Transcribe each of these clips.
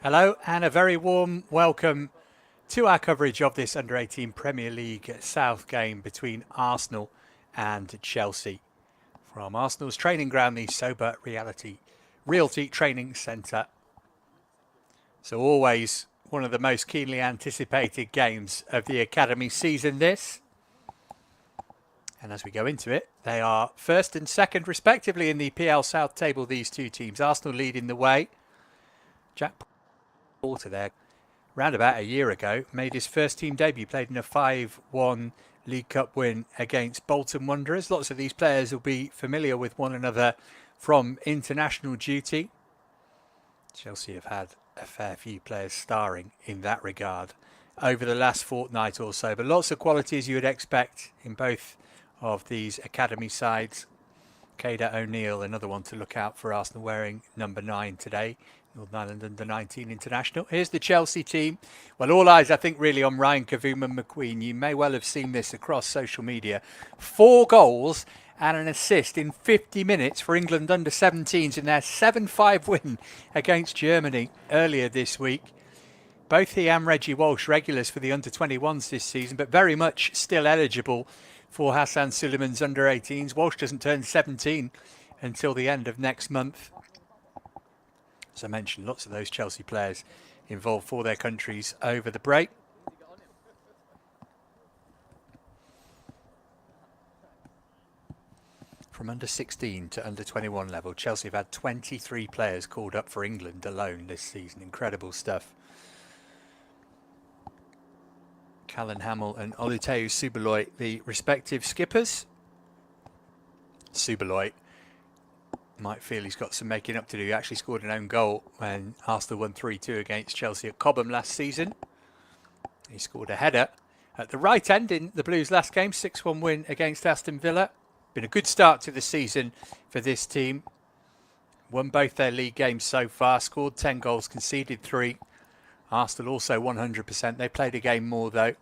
Hello and a very warm welcome to our coverage of this Under-18 Premier League South game between Arsenal and Chelsea. From Arsenal's training ground, the Sobha Realty Training Centre. So always one of the most keenly anticipated games of the academy season this. And as we go into it, they are first and second respectively in the PL South table, these two teams. Arsenal leading the way. Jack Porter there, round about a year ago, made his first team debut, played in a 5-1 League Cup win against Bolton Wanderers. Lots of these players will be familiar with one another from international duty. Chelsea have had a fair few players starring in that regard over the last fortnight or so, but lots of qualities you would expect in both of these academy sides. Cader O'Neill, another one to look out for Arsenal, wearing number 9 today. Northern Ireland Under-19 international. Here's the Chelsea team. Well, all eyes, I think, really on Ryan Kavuma-McQueen. You may well have seen this across social media. 4 goals and an assist in 50 minutes for England Under-17s in their 7-5 win against Germany earlier this week. Both he and Reggie Walsh regulars for the Under-21s this season, but very much still eligible for Hassan Suleiman's Under-18s. Walsh doesn't turn 17 until the end of next month. As I mentioned, lots of those Chelsea players involved for their countries over the break. From under-16 to under-21 level, Chelsea have had 23 players called up for England alone this season. Incredible stuff. Callan Hamill and Oluteu Subaloi, the respective skippers. Subaloi might feel he's got some making up to do. He actually scored an own goal when Arsenal won 3-2 against Chelsea at Cobham last season. He scored a header at the right end in the Blues' last game, 6-1 win against Aston Villa. Been a good start to the season for this team. Won both their league games so far, scored 10 goals, conceded 3. Arsenal also 100%. They played a game more though.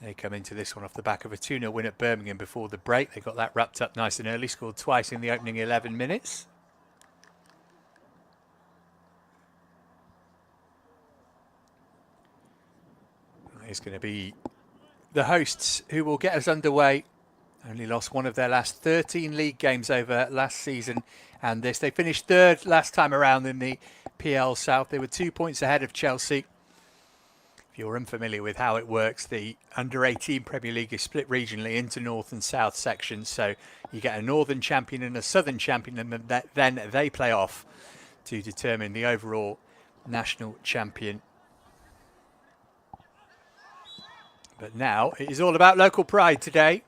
They come into this one off the back of a 2-0 win at Birmingham before the break. They got that wrapped up nice and early, scored twice in the opening 11 minutes. It's going to be the hosts who will get us underway. Only lost one of their last 13 league games over last season and this. They finished third last time around in the PL South. They were 2 points ahead of Chelsea. If you're unfamiliar with how it works, the Under-18 Premier League is split regionally into North and South sections. So you get a Northern champion and a Southern champion, and then they play off to determine the overall national champion. But now it is all about local pride today.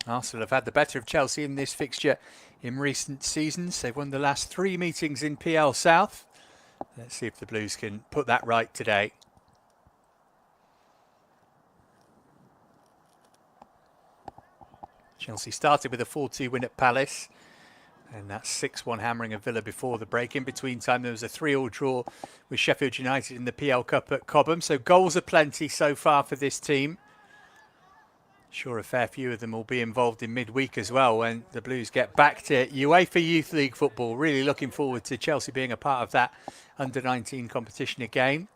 Arsenal have had the better of Chelsea in this fixture in recent seasons. They've won the last 3 meetings in PL South. Let's see if the Blues can put that right today. Chelsea started with a 4-2 win at Palace, and that 6-1 hammering of Villa before the break. In between time, there was a 3-3 draw with Sheffield United in the PL Cup at Cobham. So goals are plenty so far for this team. Sure, a fair few of them will be involved in midweek as well when the Blues get back to UEFA Youth League football. Really looking forward to Chelsea being a part of that Under-19 competition again.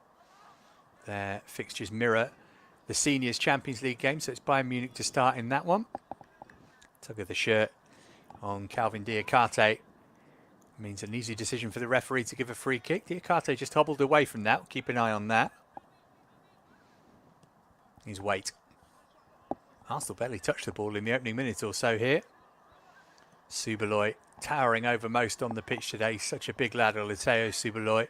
Their fixtures mirror the Seniors Champions League game, so it's Bayern Munich to start in that one. Tug of the shirt on Calvin Diakate means an easy decision for the referee to give a free kick. Diakate just hobbled away from that. Keep an eye on that. His weight. Arsenal barely touched the ball in the opening minute or so here. Subaloi towering over most on the pitch today. Such a big lad, Oluteu Subaloi.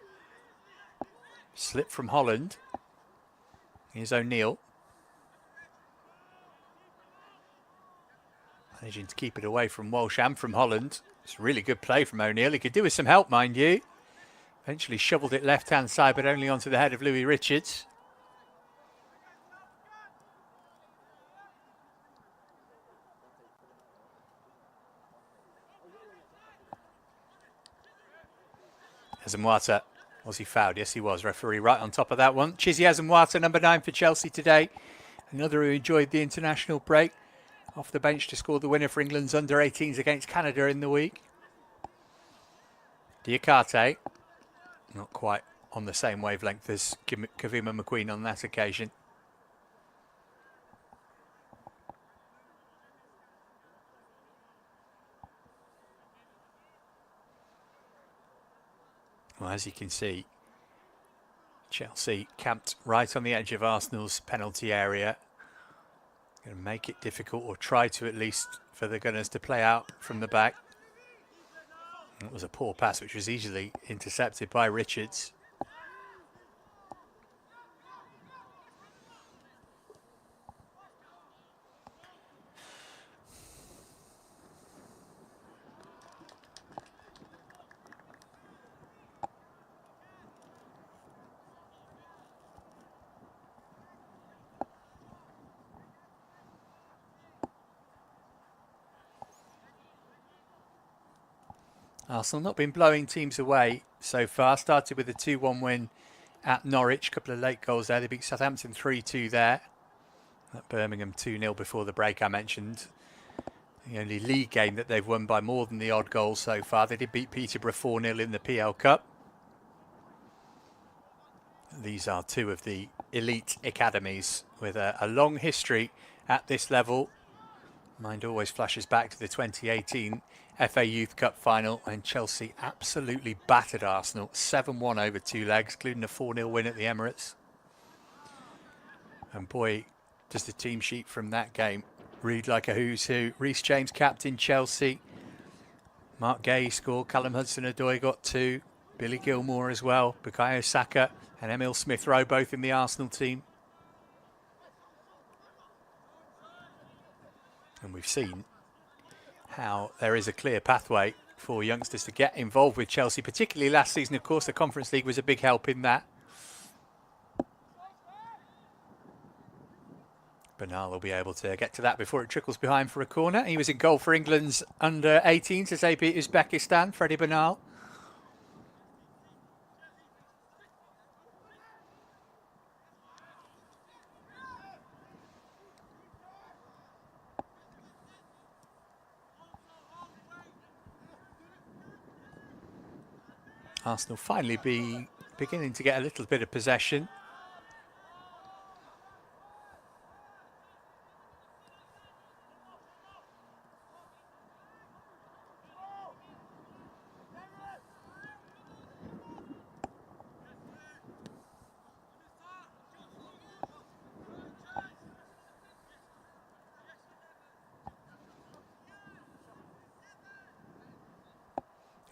Slip from Holland. Here's O'Neill. Managing to keep it away from Walsh and from Holland. It's really good play from O'Neill. He could do with some help, mind you. Eventually shoveled it left-hand side, but only onto the head of Louis Richards. Azamwata, was he fouled? Yes, he was. Referee right on top of that one. Chizzy Azamwata, number 9 for Chelsea today. Another who enjoyed the international break. Off the bench to score the winner for England's Under-18s against Canada in the week. Diakate, not quite on the same wavelength as Kavima McQueen on that occasion. Well, as you can see, Chelsea camped right on the edge of Arsenal's penalty area. Going to make it difficult, or try to at least, for the Gunners to play out from the back. It was a poor pass which was easily intercepted by Richards. Arsenal not been blowing teams away so far. Started with a 2-1 win at Norwich. A couple of late goals there. They beat Southampton 3-2 there. At Birmingham 2-0 before the break I mentioned. The only league game that they've won by more than the odd goal so far. They did beat Peterborough 4-0 in the PL Cup. These are two of the elite academies with a long history at this level. Mind always flashes back to the 2018 FA Youth Cup final, and Chelsea absolutely battered Arsenal 7-1 over 2 legs, including a 4-0 win at the Emirates. And boy, does the team sheet from that game read like a who's who. Reece James captain Chelsea. Mark Gay scored. Callum Hudson-Odoi got 2. Billy Gilmore as well. Bukayo Saka and Emil Smith-Rowe both in the Arsenal team. And we've seen how there is a clear pathway for youngsters to get involved with Chelsea, particularly last season. Of course, the Conference League was a big help in that. Bernal will be able to get to that before it trickles behind for a corner. He was in goal for England's under-18s as they beat Uzbekistan, Freddie Bernal. Arsenal finally beginning to get a little bit of possession.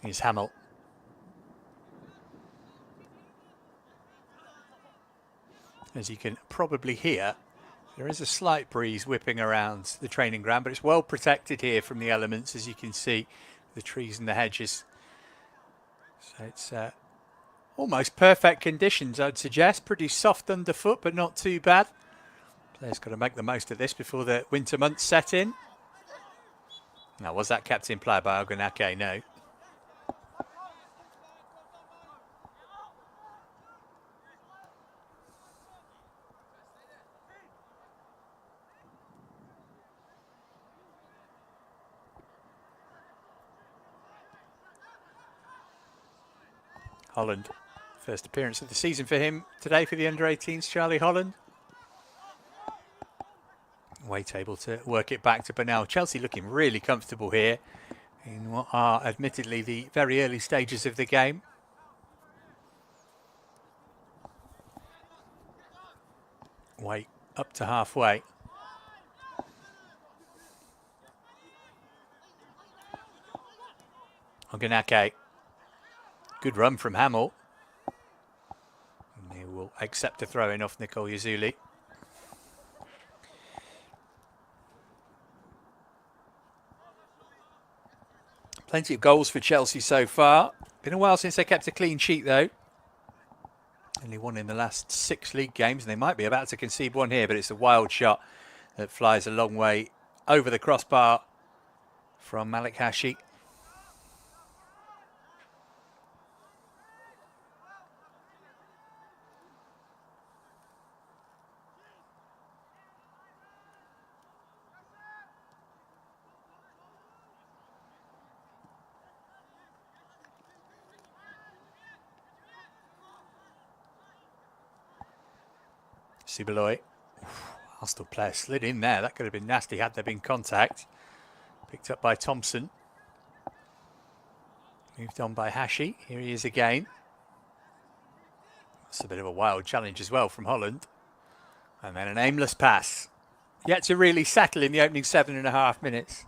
Here's Hamill. As you can probably hear, there is a slight breeze whipping around the training ground, but it's well protected here from the elements, as you can see, the trees and the hedges. So it's almost perfect conditions, I'd suggest. Pretty soft underfoot, but not too bad. Players got to make the most of this before the winter months set in. Now, was that kept in play by Ogunake? No. Holland, first appearance of the season for him today for the under-18s, Charlie Holland. Wait able to work it back to Bernal. Chelsea looking really comfortable here in what are admittedly the very early stages of the game. Wait up to halfway. Ogunake. Good run from Hamill. And he will accept a throw-in off Nicole Yazuli. Plenty of goals for Chelsea so far. Been a while since they kept a clean sheet though. Only one in the last 6 league games, and they might be about to concede one here, but it's a wild shot that flies a long way over the crossbar from Malik Hashi. Subaloy. Arsenal player slid in there. That could have been nasty had there been contact. Picked up by Thompson. Moved on by Hashi. Here he is again. That's a bit of a wild challenge as well from Holland. And then an aimless pass. Yet to really settle in the opening 7.5 minutes.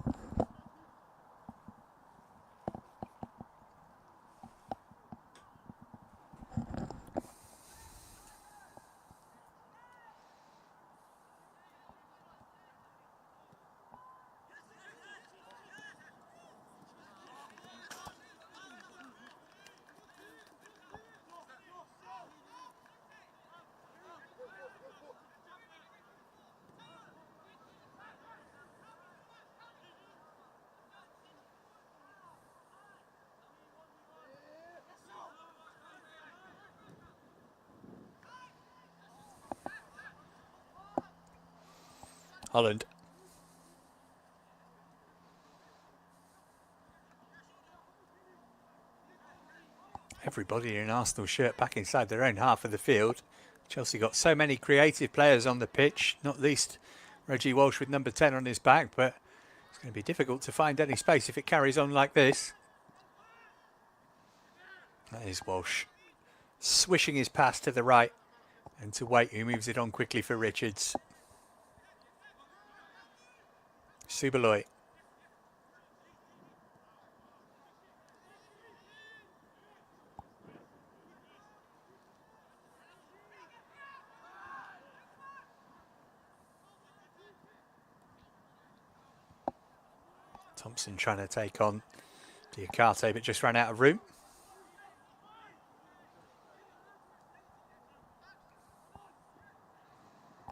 Holland. Everybody in an Arsenal shirt back inside their own half of the field. Chelsea got so many creative players on the pitch, not least Reggie Walsh with number 10 on his back, but it's going to be difficult to find any space if it carries on like this. That is Walsh swishing his pass to the right and to Waite, who moves it on quickly for Richards. Subaloy. Thompson trying to take on Diakate, but just ran out of room.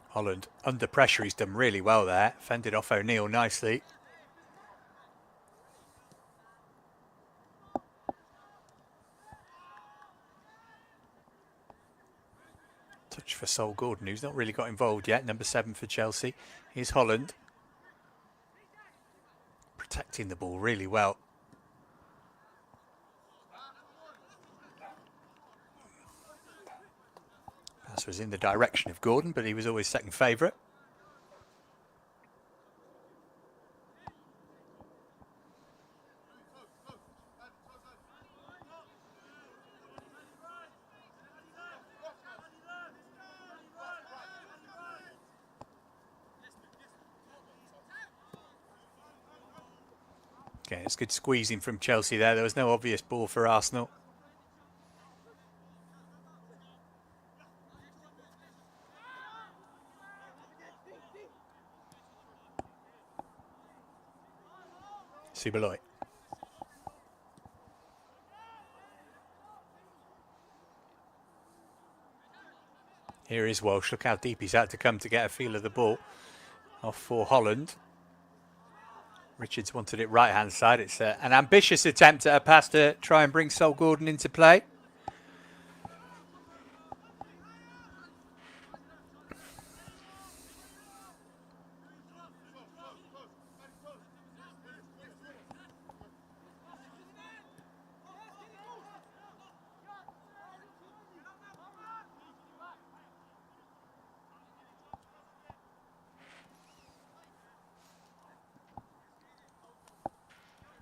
Holland under pressure, he's done really well there. Fended off O'Neill nicely. Touch for Sol Gordon, who's not really got involved yet. Number 7 for Chelsea. Here's Holland. Protecting the ball really well. Pass was in the direction of Gordon, but he was always second favourite. Okay, it's good squeezing from Chelsea there. There was no obvious ball for Arsenal. Subaloy. Here is Walsh. Look how deep he's had to come to get a feel of the ball. Off for Holland. Richards wanted it right-hand side. It's an ambitious attempt at a pass to try and bring Sol Gordon into play.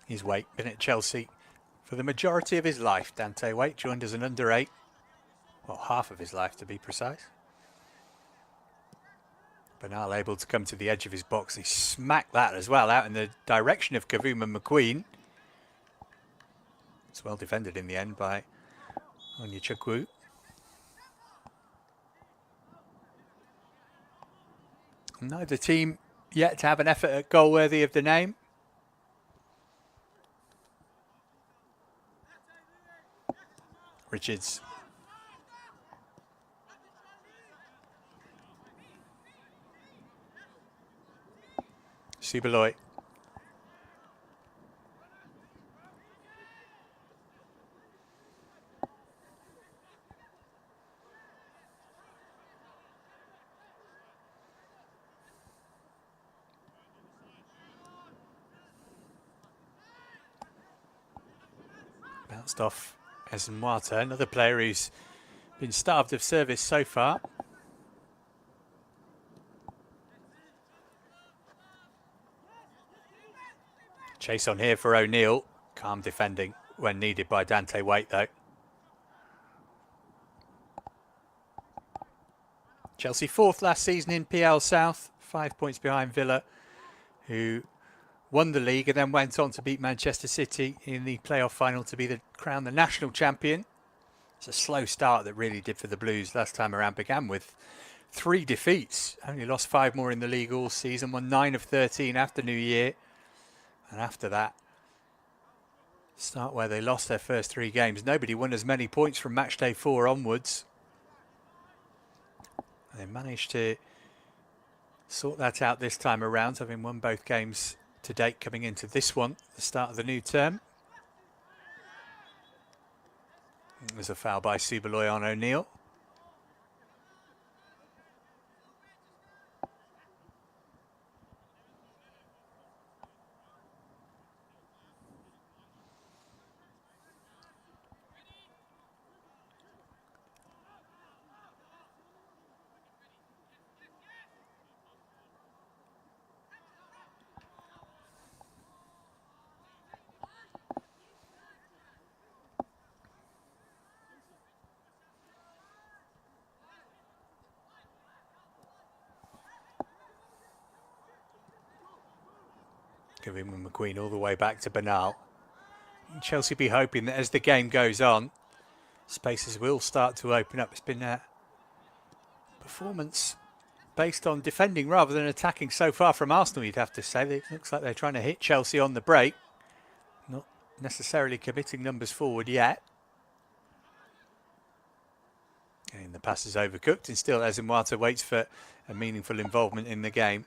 He's Waite, been at Chelsea for the majority of his life. Dante Waite joined as an under 8. Well, half of his life to be precise. Bernal able to come to the edge of his box. He smacked that as well out in the direction of Kavuma McQueen. It's well defended in the end by Onyechukwu. Neither team yet to have an effort at goal worthy of the name. Richards. Subaloy. Bounced off Ezenwata, another player who's been starved of service so far. Chase on here for O'Neill. Calm defending when needed by Dante Waite, though. Chelsea 4th last season in PL South, 5 points behind Villa, who won the league and then went on to beat Manchester City in the playoff final to be crowned the national champion. It's a slow start that really did for the Blues last time around. Began with 3 defeats, only lost 5 more in the league all season, won 9 of 13 after New Year. And after that start where they lost their first 3 games, nobody won as many points from match day 4 onwards. And they managed to sort that out this time around, having won both games to date coming into this one, the start of the new term. There's a foul by Sobha on O'Neill. Giving McQueen all the way back to Bernal. And Chelsea be hoping that as the game goes on, spaces will start to open up. It's been a performance based on defending rather than attacking so far from Arsenal, you'd have to say. It looks like they're trying to hit Chelsea on the break. Not necessarily committing numbers forward yet. And the pass is overcooked, and still Ezimwata waits for a meaningful involvement in the game.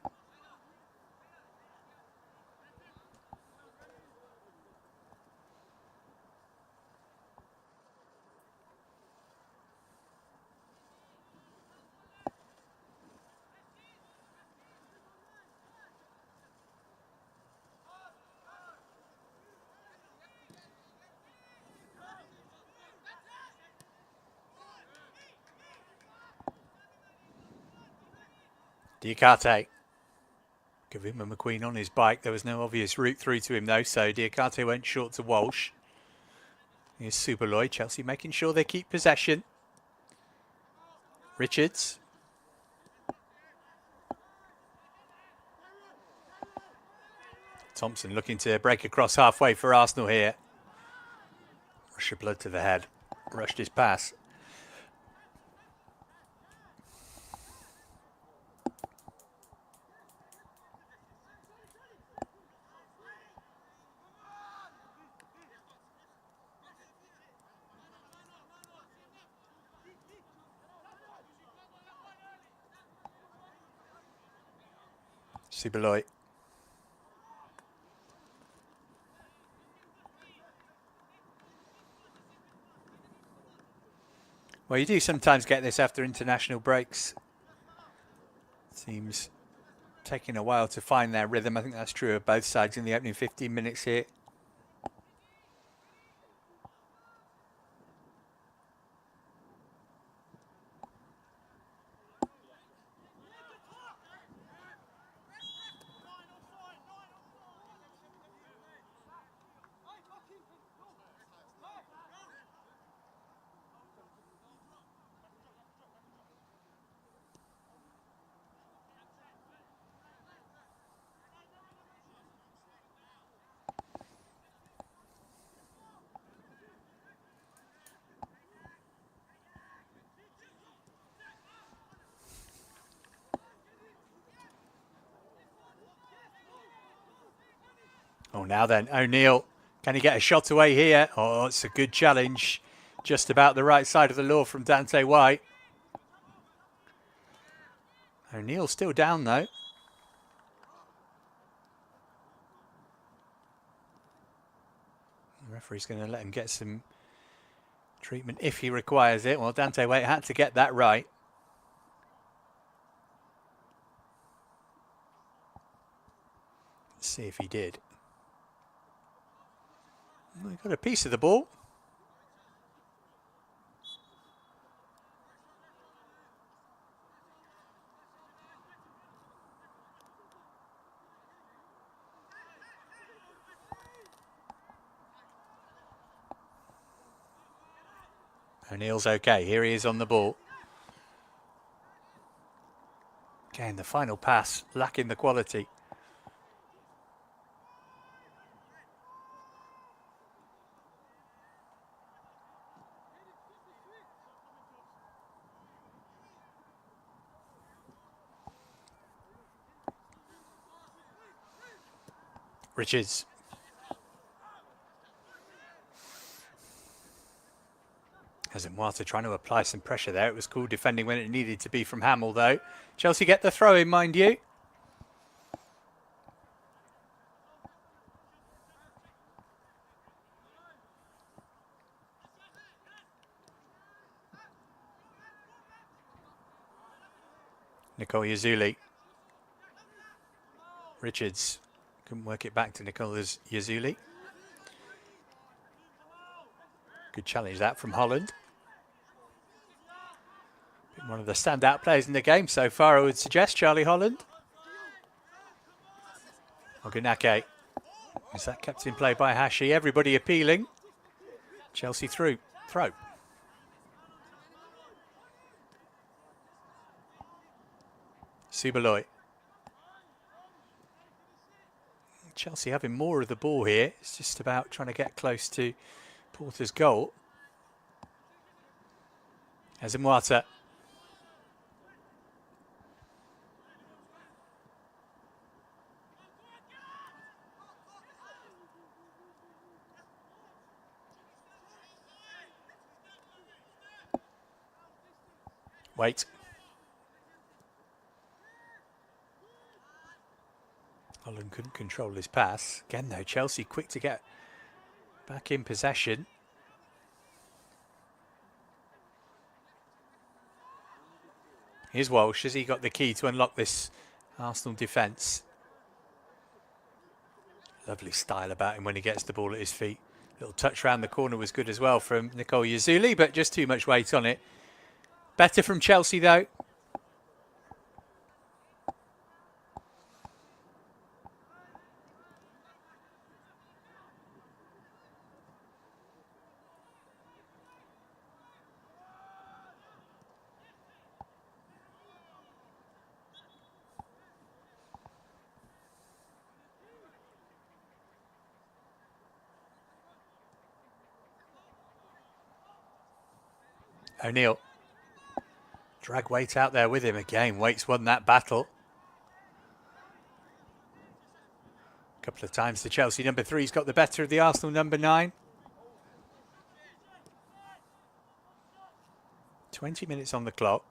Diakate. Giving McQueen on his bike. There was no obvious route through to him though, so Diakate went short to Walsh. Here's Sobha. Chelsea making sure they keep possession. Richards. Thompson looking to break across halfway for Arsenal here. Rush of blood to the head. Rushed his pass. Sobha. Well, you do sometimes get this after international breaks. Seems taking a while to find their rhythm. I think that's true of both sides in the opening 15 minutes here. Oh, now then, O'Neill, can he get a shot away here? Oh, it's a good challenge. Just about the right side of the law from Dante White. O'Neill still down though. The referee's going to let him get some treatment if he requires it. Well, Dante White had to get that right. Let's see if he did. Well, he got a piece of the ball. O'Neill's okay. Here he is on the ball. Again, the final pass lacking the quality. Richards. As Mwata trying to apply some pressure there. It was cool defending when it needed to be from Hamill, though. Chelsea get the throw in, mind you. Nicole Yazuli. Richards couldn't work it back to Nicole Yazuli. Good challenge that from Holland. Been one of the standout players in the game so far, I would suggest, Charlie Holland. Ogunake. Is that kept in play by Hashi? Everybody appealing. Chelsea through. Throw. Subaloy. Chelsea having more of the ball here. It's just about trying to get close to Porter's goal. As Mwata. Wait. Holland couldn't control his pass. Again, though, Chelsea quick to get back in possession. Here's Walsh. Has he got the key to unlock this Arsenal defence? Lovely style about him when he gets the ball at his feet. Little touch round the corner was good as well from Nicole Yazuli, but just too much weight on it. Better from Chelsea, though. O'Neill. Drag Waite out there with him again. Waite's won that battle. A couple of times the Chelsea number 3's got the better of the Arsenal number 9. 20 minutes on the clock.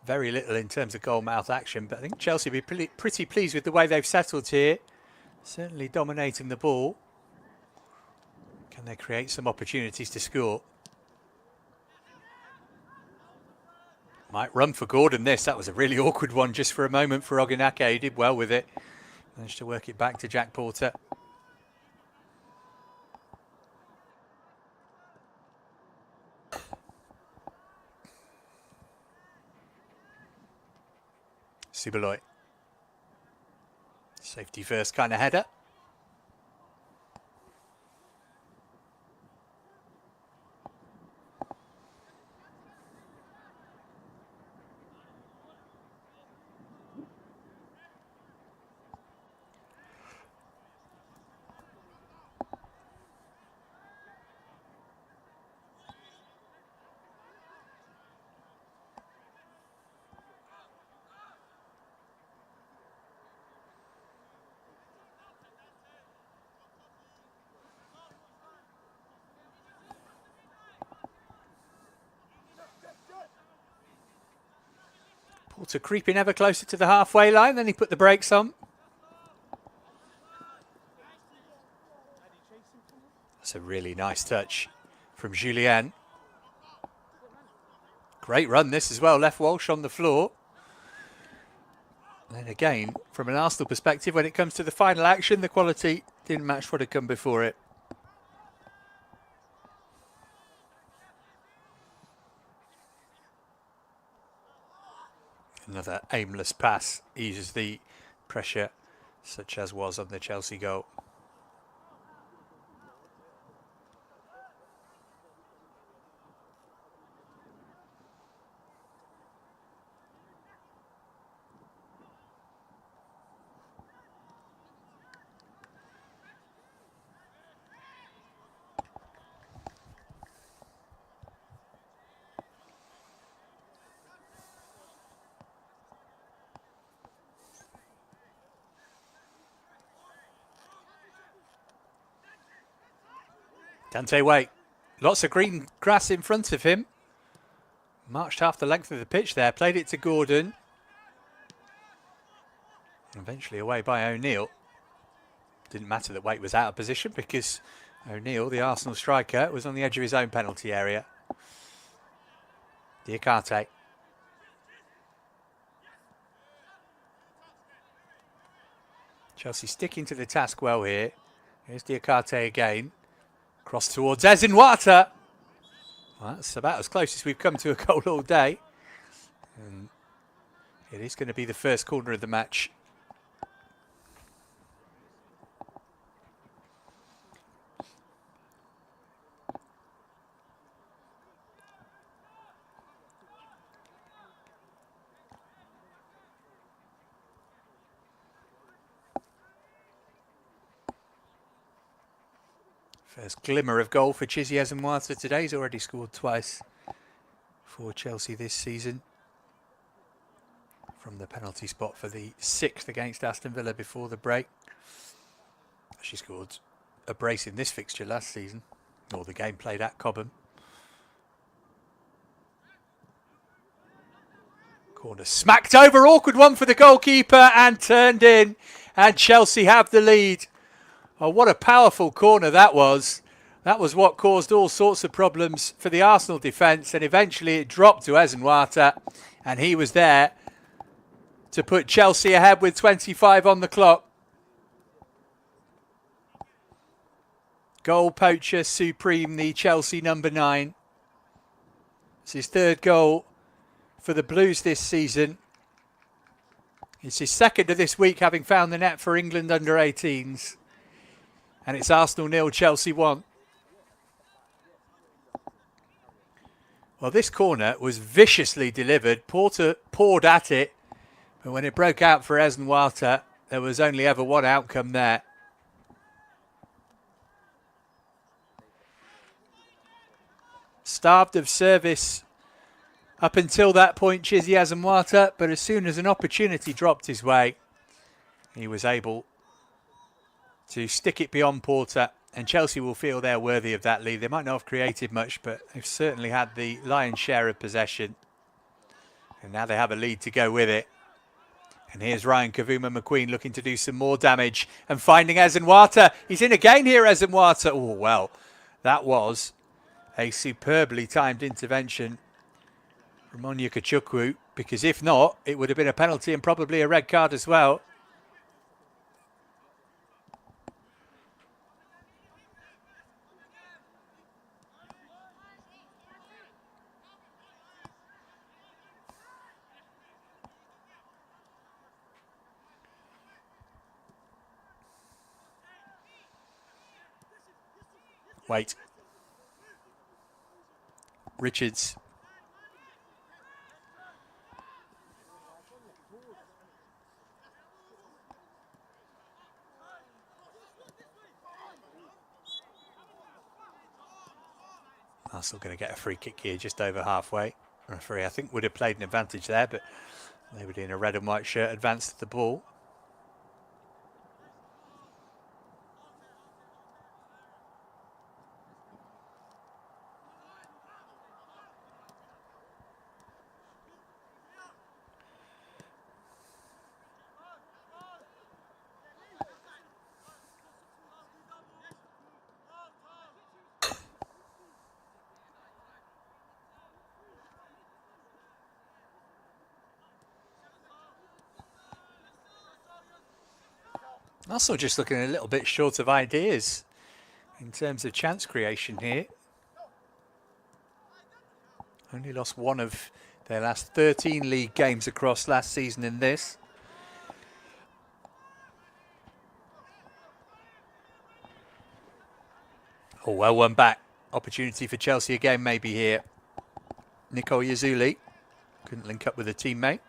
Very little in terms of goal mouth action, but I think Chelsea will be pretty pleased with the way they've settled here. Certainly dominating the ball. Can they create some opportunities to score? Might run for Gordon this. That was a really awkward one just for a moment for Ogunake. He did well with it. Managed to work it back to Jack Porter. Subaloy. Safety first kind of header. Porter creeping ever closer to the halfway line, then he put the brakes on. That's a really nice touch from Julien. Great run this as well, left Walsh on the floor. And then again, from an Arsenal perspective, when it comes to the final action, the quality didn't match what had come before it. Another aimless pass eases the pressure, such as was on the Chelsea goal. Dante Waite. Lots of green grass in front of him. Marched half the length of the pitch there. Played it to Gordon. Eventually away by O'Neill. Didn't matter that Waite was out of position because O'Neill, the Arsenal striker, was on the edge of his own penalty area. Diakate. Chelsea sticking to the task well here. Here's Diakate again. Cross towards Ezinwata. Well, that's about as close as we've come to a goal all day. And it is going to be the first corner of the match. First glimmer of goal for Chizzy Ezinwata today. He's already scored twice for Chelsea this season. From the penalty spot for the 6th against Aston Villa before the break. She scored a brace in this fixture last season, or the game played at Cobham. Corner smacked over, awkward one for the goalkeeper and turned in, and Chelsea have the lead. Oh, what a powerful corner that was. That was what caused all sorts of problems for the Arsenal defence, and eventually it dropped to Ezinwata, and he was there to put Chelsea ahead with 25 on the clock. Goal poacher supreme, the Chelsea number 9. It's his 3rd goal for the Blues this season. It's his 2nd of this week, having found the net for England under 18s. And it's Arsenal 0, Chelsea 1. Well, this corner was viciously delivered. Porter poured at it. But when it broke out for Ezinwata, there was only ever one outcome there. Starved of service up until that point, Chizzy Ezinwata. But as soon as an opportunity dropped his way, he was able to stick it beyond Porter, and Chelsea will feel they're worthy of that lead. They might not have created much, but they've certainly had the lion's share of possession. And now they have a lead to go with it. And here's Ryan Kavuma-McQueen looking to do some more damage and finding Ezinwata. He's in again here, Ezinwata. Oh, well, that was a superbly timed intervention from Onyekachukwu, because if not, it would have been a penalty and probably a red card as well. Wait. Richards. Arsenal going to get a free kick here just over halfway. Referee, I think, would have played an advantage there, but nobody in a red and white shirt advanced the ball. Also just looking a little bit short of ideas in terms of chance creation here. Only lost one of their last 13 league games across last season in this. Oh, well, one back. Opportunity for Chelsea again maybe here. Nicole Yazuli couldn't link up with a teammate.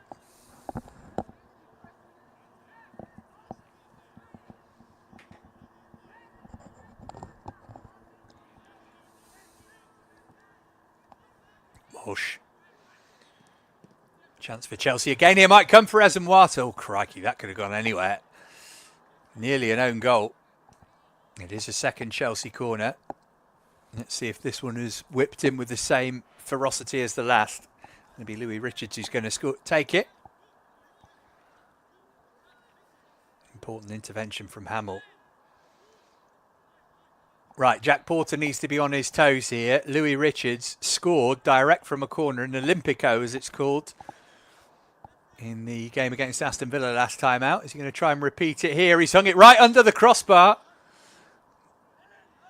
Walsh. Chance for Chelsea again here, might come for Ezinwata. Oh, crikey, that could have gone anywhere. Nearly an own goal. It is a second Chelsea corner. Let's see if this one is whipped in with the same ferocity as the last. Maybe Louis Richards who's going to take it. Important intervention from Hamill. Right, Jack Porter needs to be on his toes here. Louis Richards scored direct from a corner, an Olympico as it's called, in the game against Aston Villa last time out. Is he going to try and repeat it here? He's hung it right under the crossbar.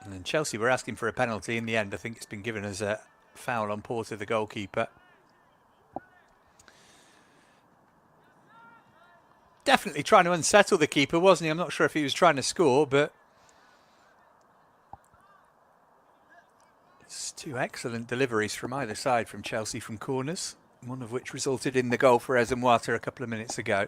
And Chelsea were asking for a penalty. In the end, I think it's been given as a foul on Porter, the goalkeeper. Definitely trying to unsettle the keeper, wasn't he? I'm not sure if he was trying to score, but it's two excellent deliveries from either side from Chelsea from corners, one of which resulted in the goal for Ezemwata a couple of minutes ago.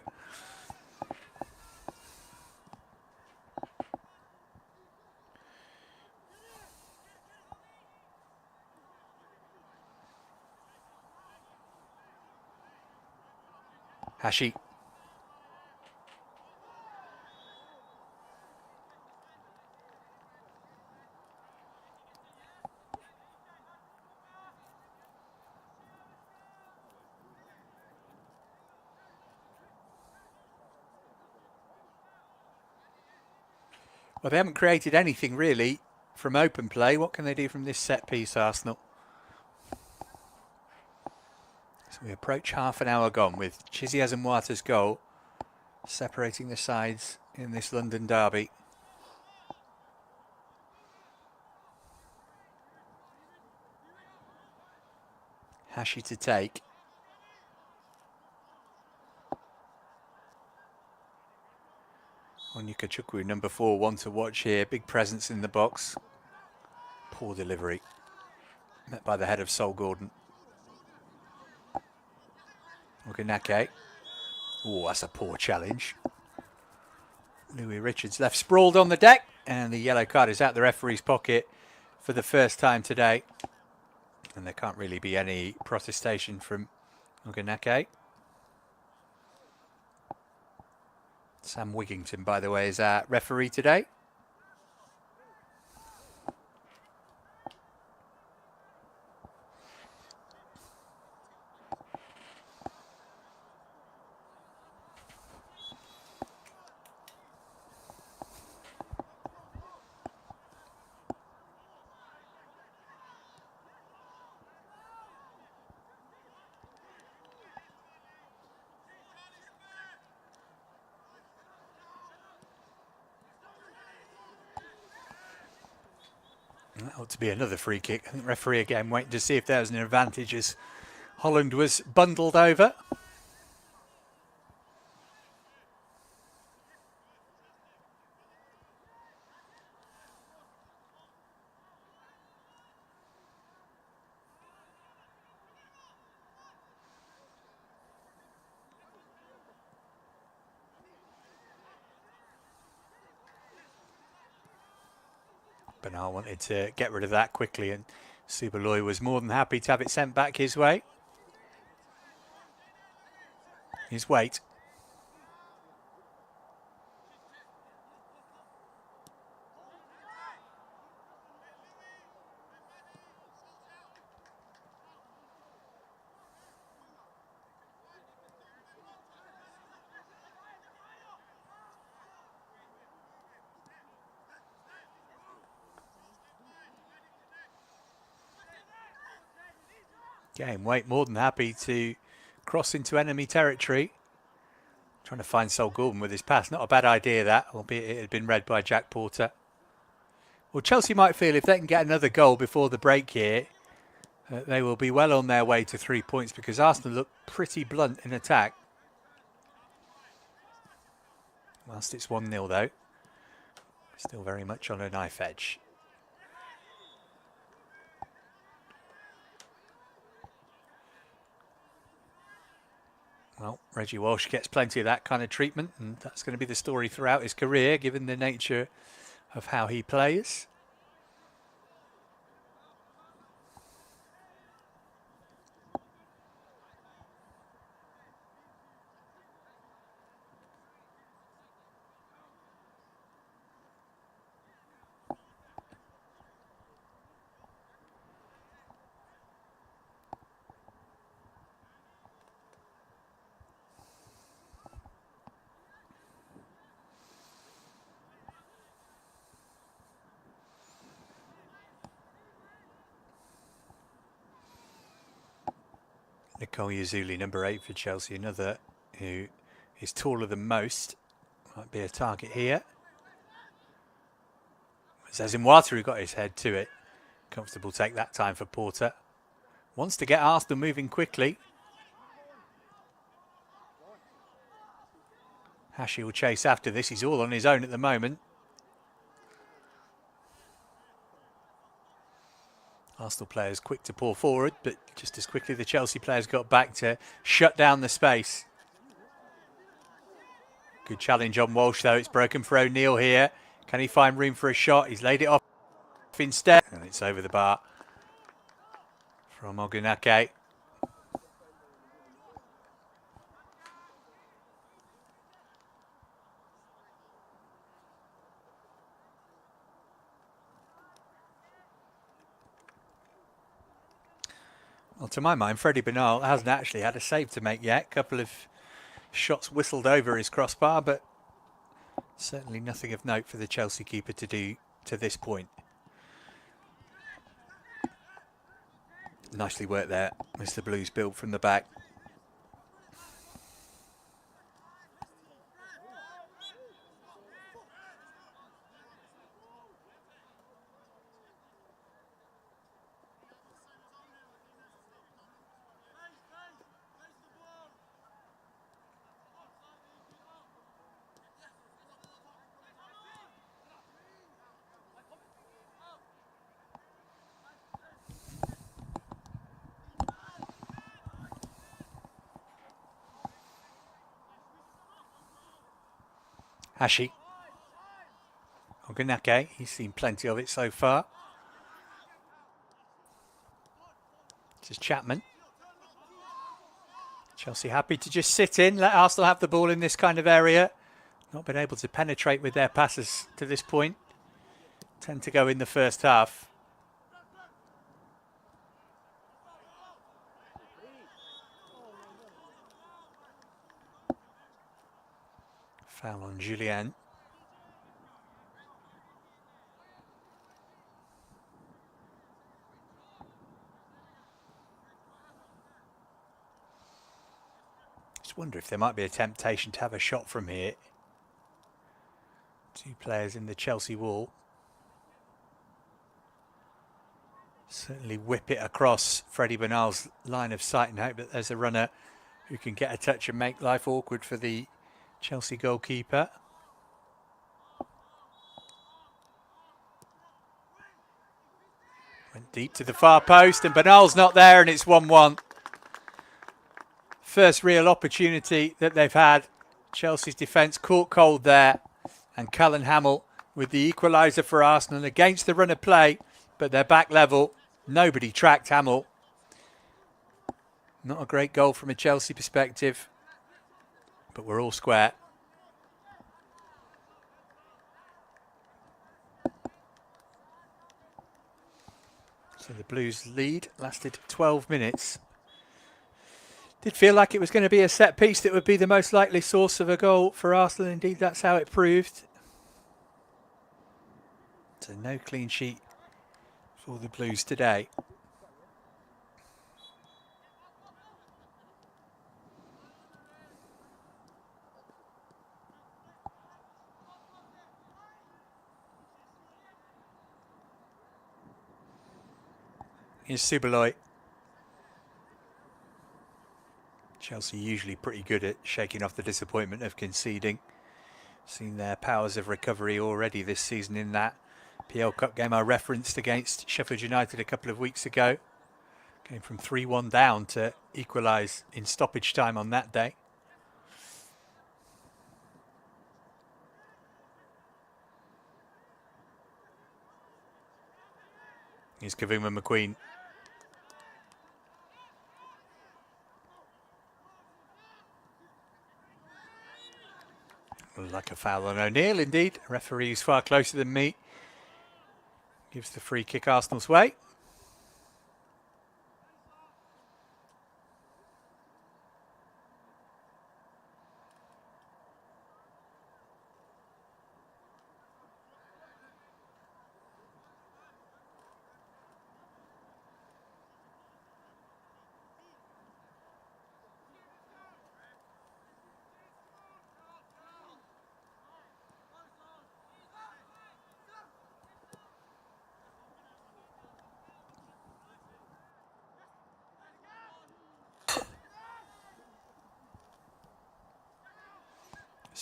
Hashi. Well, they haven't created anything really from open play. What can they do from this set piece, Arsenal? So we approach half an hour gone with Chizzy Ezemwata's goal separating the sides in this London derby. Hashi to take. Onyekachukwu, number 4, one to watch here. Big presence in the box. Poor delivery. Met by the head of Sol Gordon. Ogunake. Oh, that's a poor challenge. Louis Richards left sprawled on the deck, and the yellow card is out the referee's pocket for the first time today. And there can't really be any protestation from Ogunake. Sam Wigington, by the way, is our referee today. That ought to be another free kick. I think referee again waiting to see if there was an advantage as Holland was bundled over. Bernal wanted to get rid of that quickly, and Subaloy was more than happy to have it sent back his way. His weight. Game weight more than happy to cross into enemy territory. Trying to find Sol Gordon with his pass. Not a bad idea that, albeit it had been read by Jack Porter. Well, Chelsea might feel if they can get another goal before the break here, they will be well on their way to 3 points, because Arsenal look pretty blunt in attack. Whilst it's 1-0 though, still very much on a knife edge. Well, Reggie Walsh gets plenty of that kind of treatment, and that's going to be the story throughout his career, given the nature of how he plays. Nicole Yazuli, number 8 for Chelsea, another who is taller than most. Might be a target here. Zezimwata, who got his head to it. Comfortable take that time for Porter. Wants to get Arsenal moving quickly. Hashi will chase after this. He's all on his own at the moment. Arsenal players quick to pour forward, but just as quickly the Chelsea players got back to shut down the space. Good challenge on Walsh though. It's broken for O'Neill here. Can he find room for a shot? He's laid it off instead. And it's over the bar from Ogunake. Well, to my mind, Freddie Bernal hasn't actually had a save to make yet. A couple of shots whistled over his crossbar, but certainly nothing of note for the Chelsea keeper to do to this point. Nicely worked there as the Blues build from the back. Hashi. Ogunake, he's seen plenty of it so far. This is Chapman. Chelsea happy to just sit in, let Arsenal have the ball in this kind of area. Not been able to penetrate with their passes to this point. Tend to go in the first half. Foul on Julien. Just wonder if there might be a temptation to have a shot from here. Two players in the Chelsea wall. Certainly whip it across Freddie Bernal's line of sight and hope that there's a runner who can get a touch and make life awkward for the Chelsea goalkeeper. Went deep to the far post and Bernal's not there and it's 1-1. First real opportunity that they've had. Chelsea's defence caught cold there. And Callan Hamill with the equaliser for Arsenal against the run of play. But they're back level. Nobody tracked Hamill. Not a great goal from a Chelsea perspective. But we're all square. So the Blues lead lasted 12 minutes. Did feel like it was going to be a set piece that would be the most likely source of a goal for Arsenal. Indeed, that's how it proved. So no clean sheet for the Blues today. Here's Subaloy. Chelsea usually pretty good at shaking off the disappointment of conceding. Seen their powers of recovery already this season in that PL Cup game I referenced against Sheffield United a couple of weeks ago. Came from 3-1 down to equalise in stoppage time on that day. Here's Kavuma McQueen. Like a foul on O'Neill, indeed. Referee is far closer than me. Gives the free kick Arsenal's way.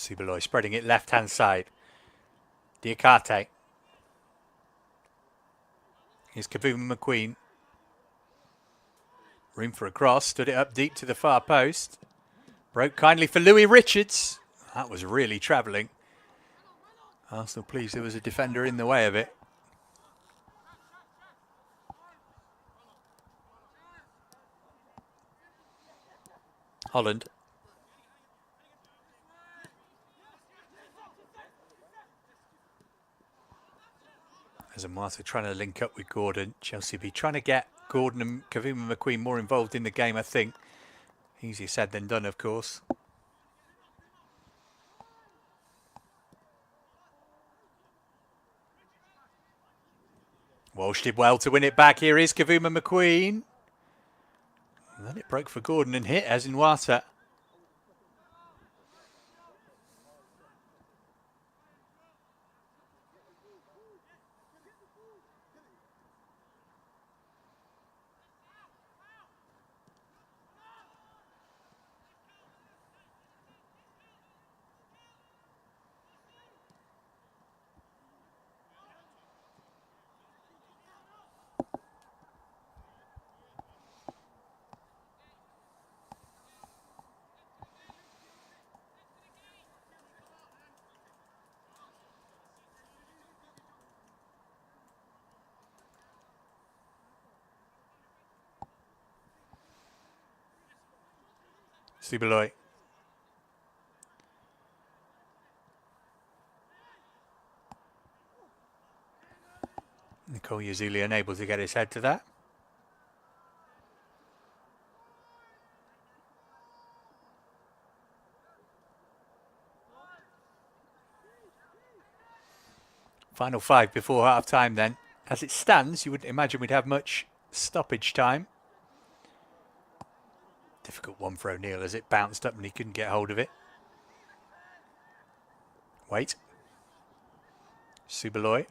Subaloy spreading it left-hand side. Diakate. Here's Kavuma McQueen. Room for a cross. Stood it up deep to the far post. Broke kindly for Louis Richards. That was really travelling. Arsenal pleased there was a defender in the way of it. Holland. As Amata trying to link up with Gordon. Chelsea be trying to get Gordon and Kavuma McQueen more involved in the game, I think. Easier said than done, of course. Walsh did well to win it back. Here is Kavuma McQueen. And then it broke for Gordon and hit as Nwata. Subaloy. Nicole Yazuli unable to get his head to that. Final 5 before half-time then. As it stands, you wouldn't imagine we'd have much stoppage time. Difficult one for O'Neill as it bounced up and he couldn't get hold of it. Wait. Subaloy.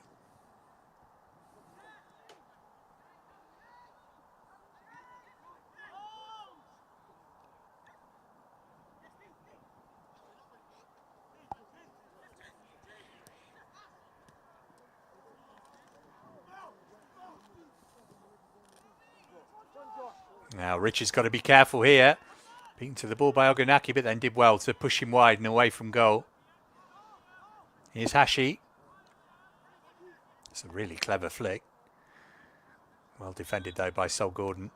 Now Richard's got to be careful here. Beaten to the ball by Ogunaki, but then did well to push him wide and away from goal. Here's Hashi. It's a really clever flick. Well defended though by Sol Gordon.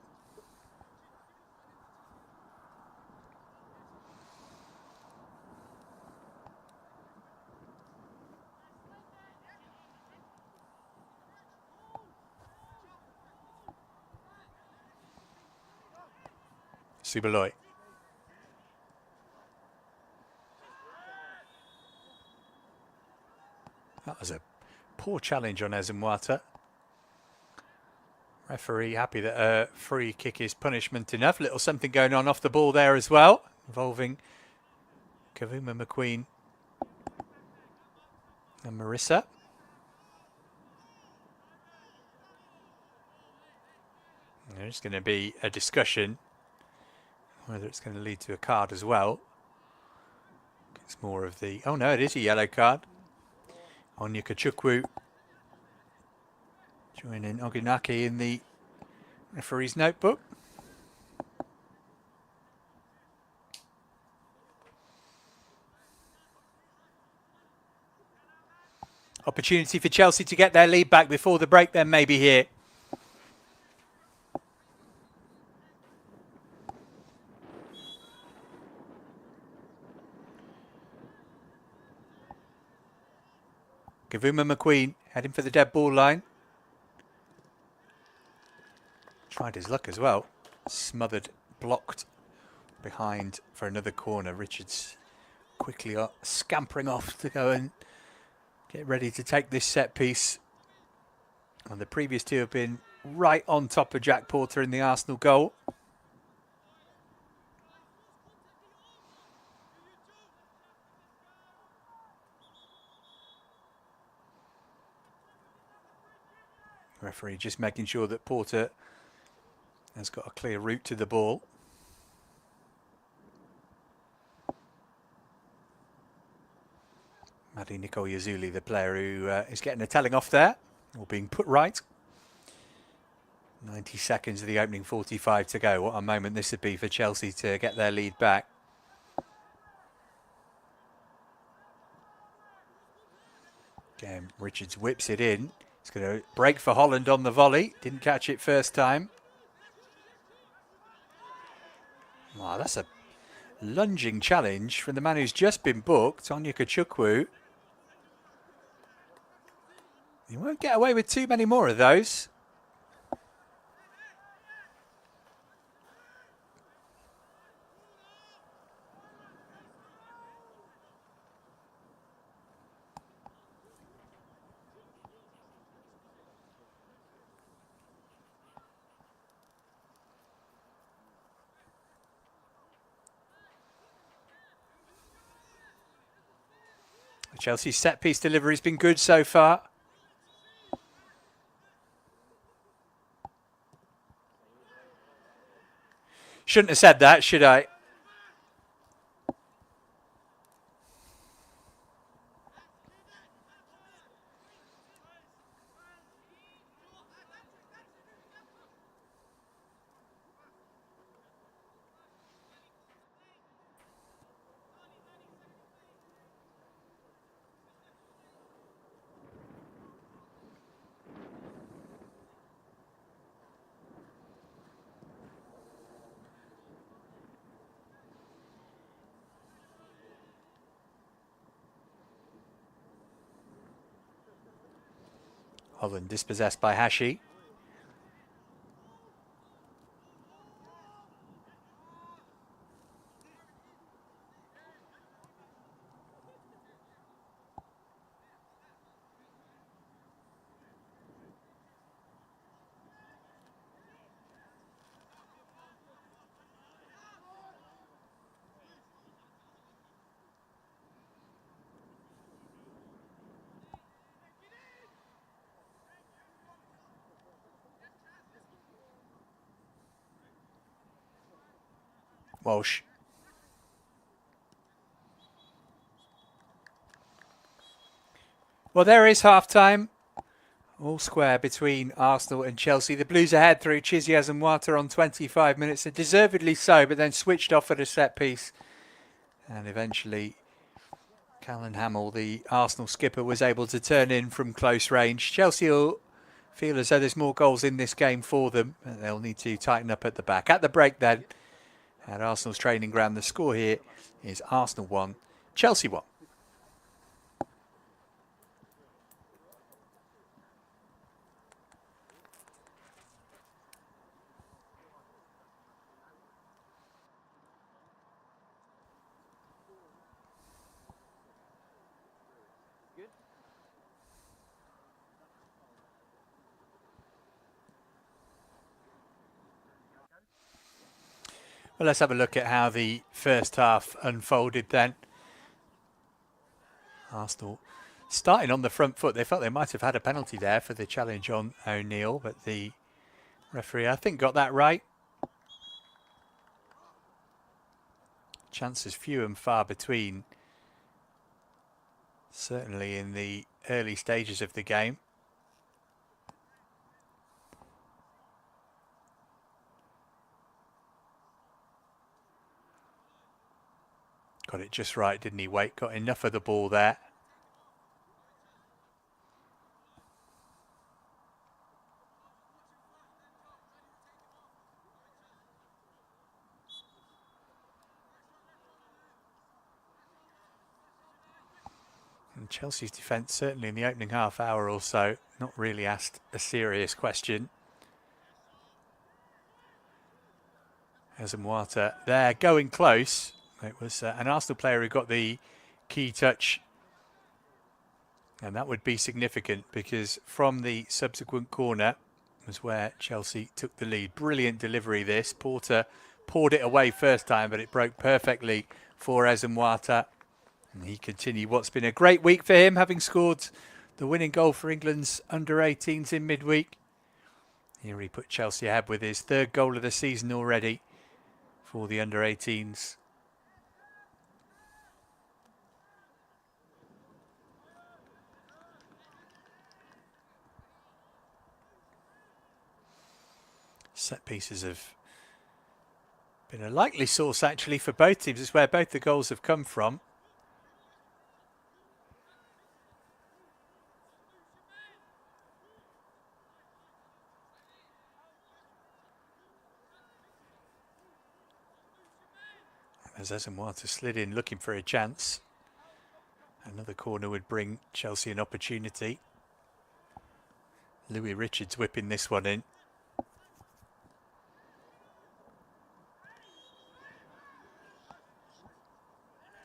Subaloy. That was a poor challenge on Ezemwata. Referee happy that a free kick is punishment enough. Little something going on off the ball there as well, involving Kavuma McQueen and Marissa. There's going to be a discussion whether it's going to lead to a card as well. It's more of the... Oh no, it is a yellow card. Onya Kachukwu joining Ogunaki in the referee's notebook. Opportunity for Chelsea to get their lead back before the break then maybe here. Kavuma McQueen heading for the dead ball line. Tried his luck as well. Smothered, blocked behind for another corner. Richards quickly scampering off to go and get ready to take this set piece. And the previous two have been right on top of Jack Porter in the Arsenal goal. Referee just making sure that Porter has got a clear route to the ball. Madi Yazuli, the player who is getting a telling off there, or being put right. 90 seconds of the opening 45 to go. What a moment this would be for Chelsea to get their lead back. Again, Richards whips it in. It's going to break for Holland on the volley. Didn't catch it first time. Wow, that's a lunging challenge from the man who's just been booked, Onyeka Kachukwu. He won't get away with too many more of those. Chelsea's set-piece delivery has been good so far. Shouldn't have said that, should I? Holland dispossessed by Hashi. Walsh. Well, there is half-time. All square between Arsenal and Chelsea. The Blues ahead through Chiziaz and Wata on 25 minutes. Deservedly so, but then switched off at a set-piece. And eventually, Callan Hamill, the Arsenal skipper, was able to turn in from close range. Chelsea will feel as though there's more goals in this game for them. They'll need to tighten up at the back. At the break then, at Arsenal's training ground, the score here is Arsenal 1, Chelsea 1. Well, let's have a look at how the first half unfolded then. Arsenal starting on the front foot. They felt they might have had a penalty there for the challenge on O'Neill, but the referee, I think, got that right. Chances few and far between, certainly in the early stages of the game. Got it just right, didn't he? Wait, got enough of the ball there. And Chelsea's defence, certainly in the opening half hour or so, not really asked a serious question. Azamwata there, going close. It was an Arsenal player who got the key touch. And that would be significant because from the subsequent corner was where Chelsea took the lead. Brilliant delivery this. Porter poured it away first time, but it broke perfectly for Azamwata. And he continued what's been a great week for him, having scored the winning goal for England's under-18s in midweek. Here he put Chelsea ahead with his third goal of the season already for the under-18s. Set pieces have been a likely source actually for both teams. It's where both the goals have come from. As Ezenwata slid in looking for a chance. Another corner would bring Chelsea an opportunity. Louis Richards whipping this one in.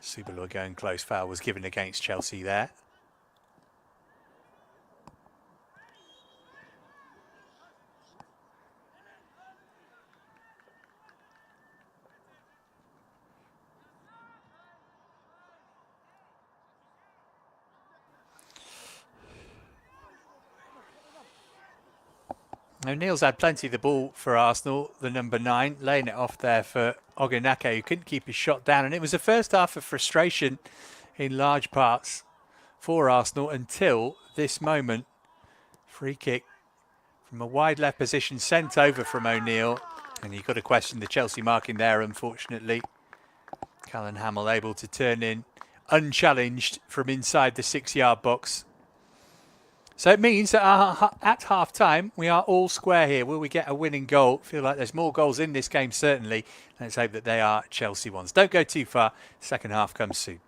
Subalo going close. Foul was given against Chelsea there. O'Neill's had plenty of the ball for Arsenal, the number 9, laying it off there for Ogunake, who couldn't keep his shot down. And it was a first half of frustration in large parts for Arsenal until this moment. Free kick from a wide left position sent over from O'Neill. And you've got to question the Chelsea marking there, unfortunately. Callan Hamill able to turn in unchallenged from inside the 6-yard box. So it means that at half-time, we are all square here. Will we get a winning goal? Feel like there's more goals in this game, certainly. Let's hope that they are Chelsea ones. Don't go too far. Second half comes soon.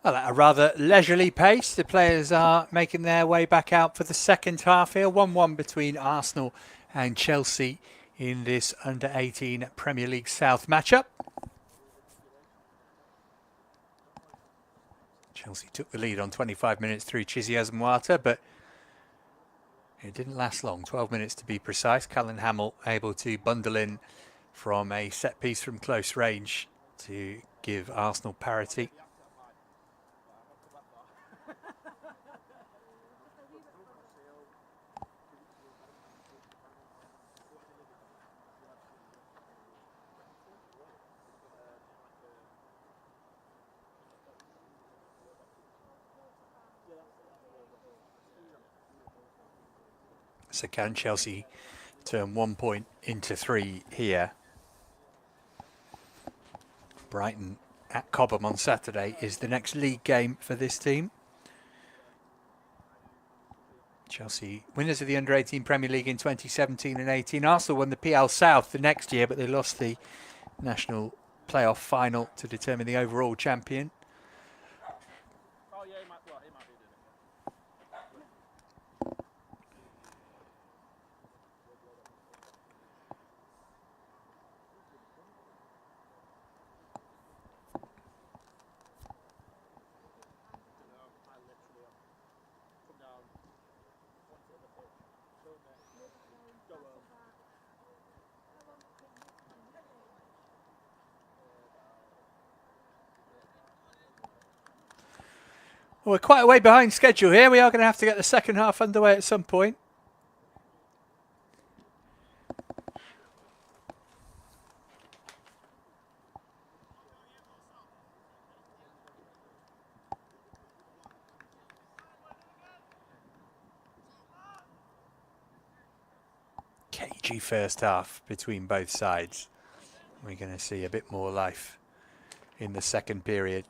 Well, at a rather leisurely pace, the players are making their way back out for the second half here. 1-1 between Arsenal and Chelsea in this under-18 Premier League South matchup. Chelsea took the lead on 25 minutes through Chizzy Azamwata, but it didn't last long, 12 minutes to be precise. Callan Hamill able to bundle in from a set piece from close range to give Arsenal parity. So can Chelsea turn 1 point into 3 here? Brighton at Cobham on Saturday is the next league game for this team. Chelsea winners of the Under-18 Premier League in 2017 and 18. Arsenal won the PL South the next year, but they lost the national playoff final to determine the overall champion. Well, we're quite a way behind schedule here. We are going to have to get the second half underway at some point. Cagey first half between both sides. We're going to see a bit more life in the second period.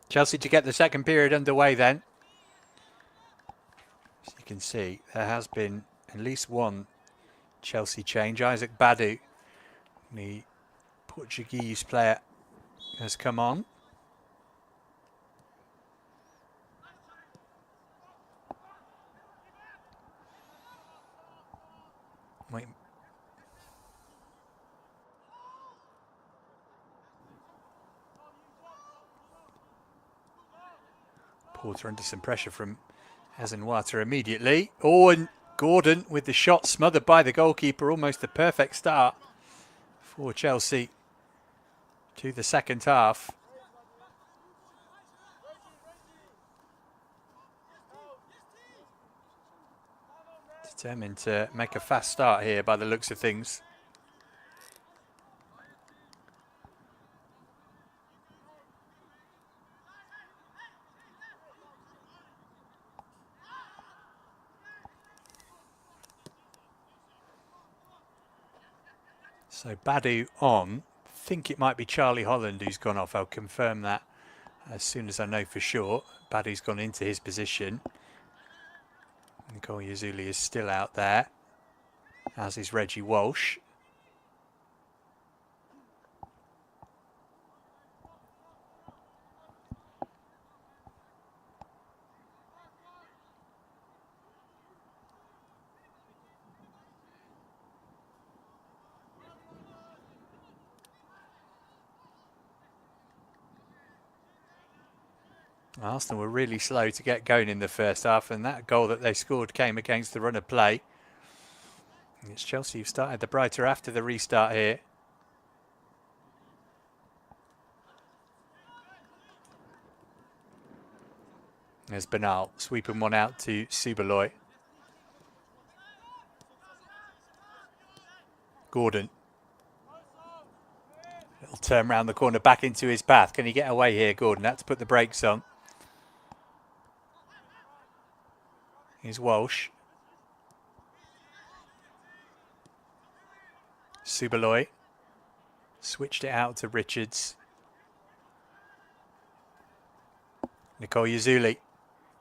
Chelsea to get the second period underway then. As you can see, there has been at least one Chelsea change. Isaac Badu, the Portuguese player, has come on. Wait. Porter under some pressure from Hazenwata immediately. Oh, and Gordon with the shot smothered by the goalkeeper. Almost a perfect start for Chelsea to the second half. Determined to make a fast start here by the looks of things. So Badu on. I think it might be Charlie Holland who's gone off. I'll confirm that as soon as I know for sure. Badu's gone into his position. Nicole Yazuli is still out there, as is Reggie Walsh. Arsenal were really slow to get going in the first half, and that goal that they scored came against the run of play. It's Chelsea who started the brighter after the restart here. There's Bernal sweeping one out to Subaloy. Gordon. Little turn round the corner back into his path. Can he get away here, Gordon? Had to put the brakes on. Here's Walsh. Subaloy switched it out to Richards. Nicole Yazuli.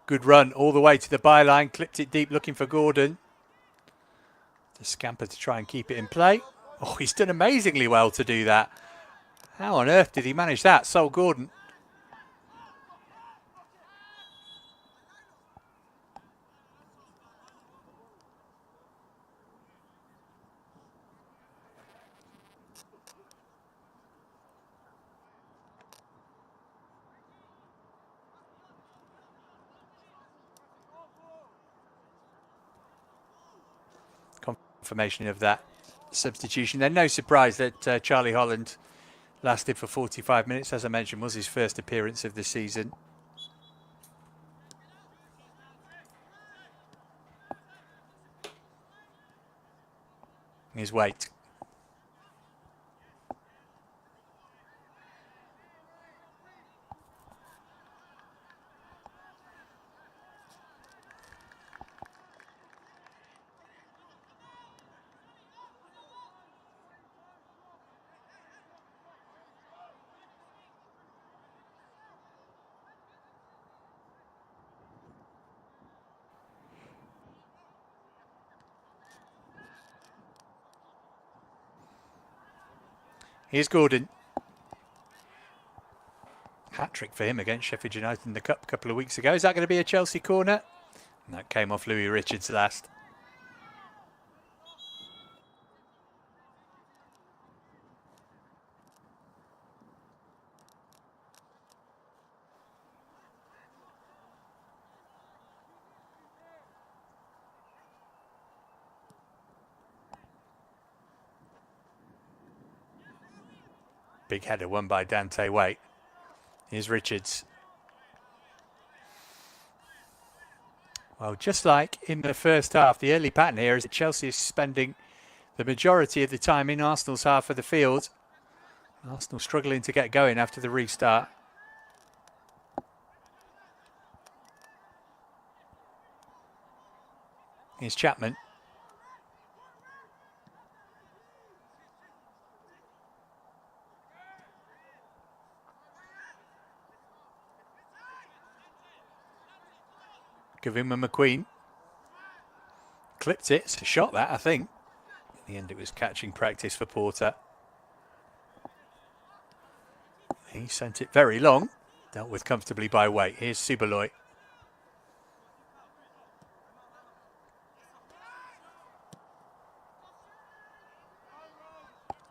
Good run all the way to the byline. Clipped it deep looking for Gordon. The scamper to try and keep it in play. Oh, he's done amazingly well to do that. How on earth did he manage that? Sol Gordon. Confirmation of that substitution. Then no surprise that Charlie Holland lasted for 45 minutes. As I mentioned, was his first appearance of the season. Here's Waite. Here's Gordon. Hat-trick for him against Sheffield United in the Cup a couple of weeks ago. Is that going to be a Chelsea corner? And that came off Louis Richards last. big header won by Dante Waite. Here's Richards. Well, just like in the first half, the early pattern here is that Chelsea is spending the majority of the time in Arsenal's half of the field. Arsenal struggling to get going after the restart. Here's Chapman. Give him a McQueen. Clipped it. It's a shot that, I think. In the end, it was catching practice for Porter. He sent it very long. Dealt with comfortably by Waite. Here's Subaloy.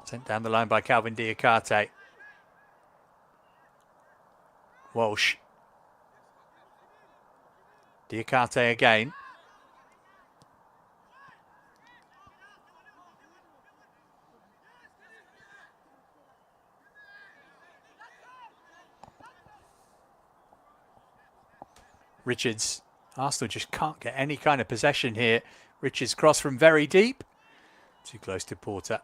Sent down the line by Calvin Diakate. Walsh. Diakate again. Richards. Arsenal just can't get any kind of possession here. Richards cross from very deep. Too close to Porter.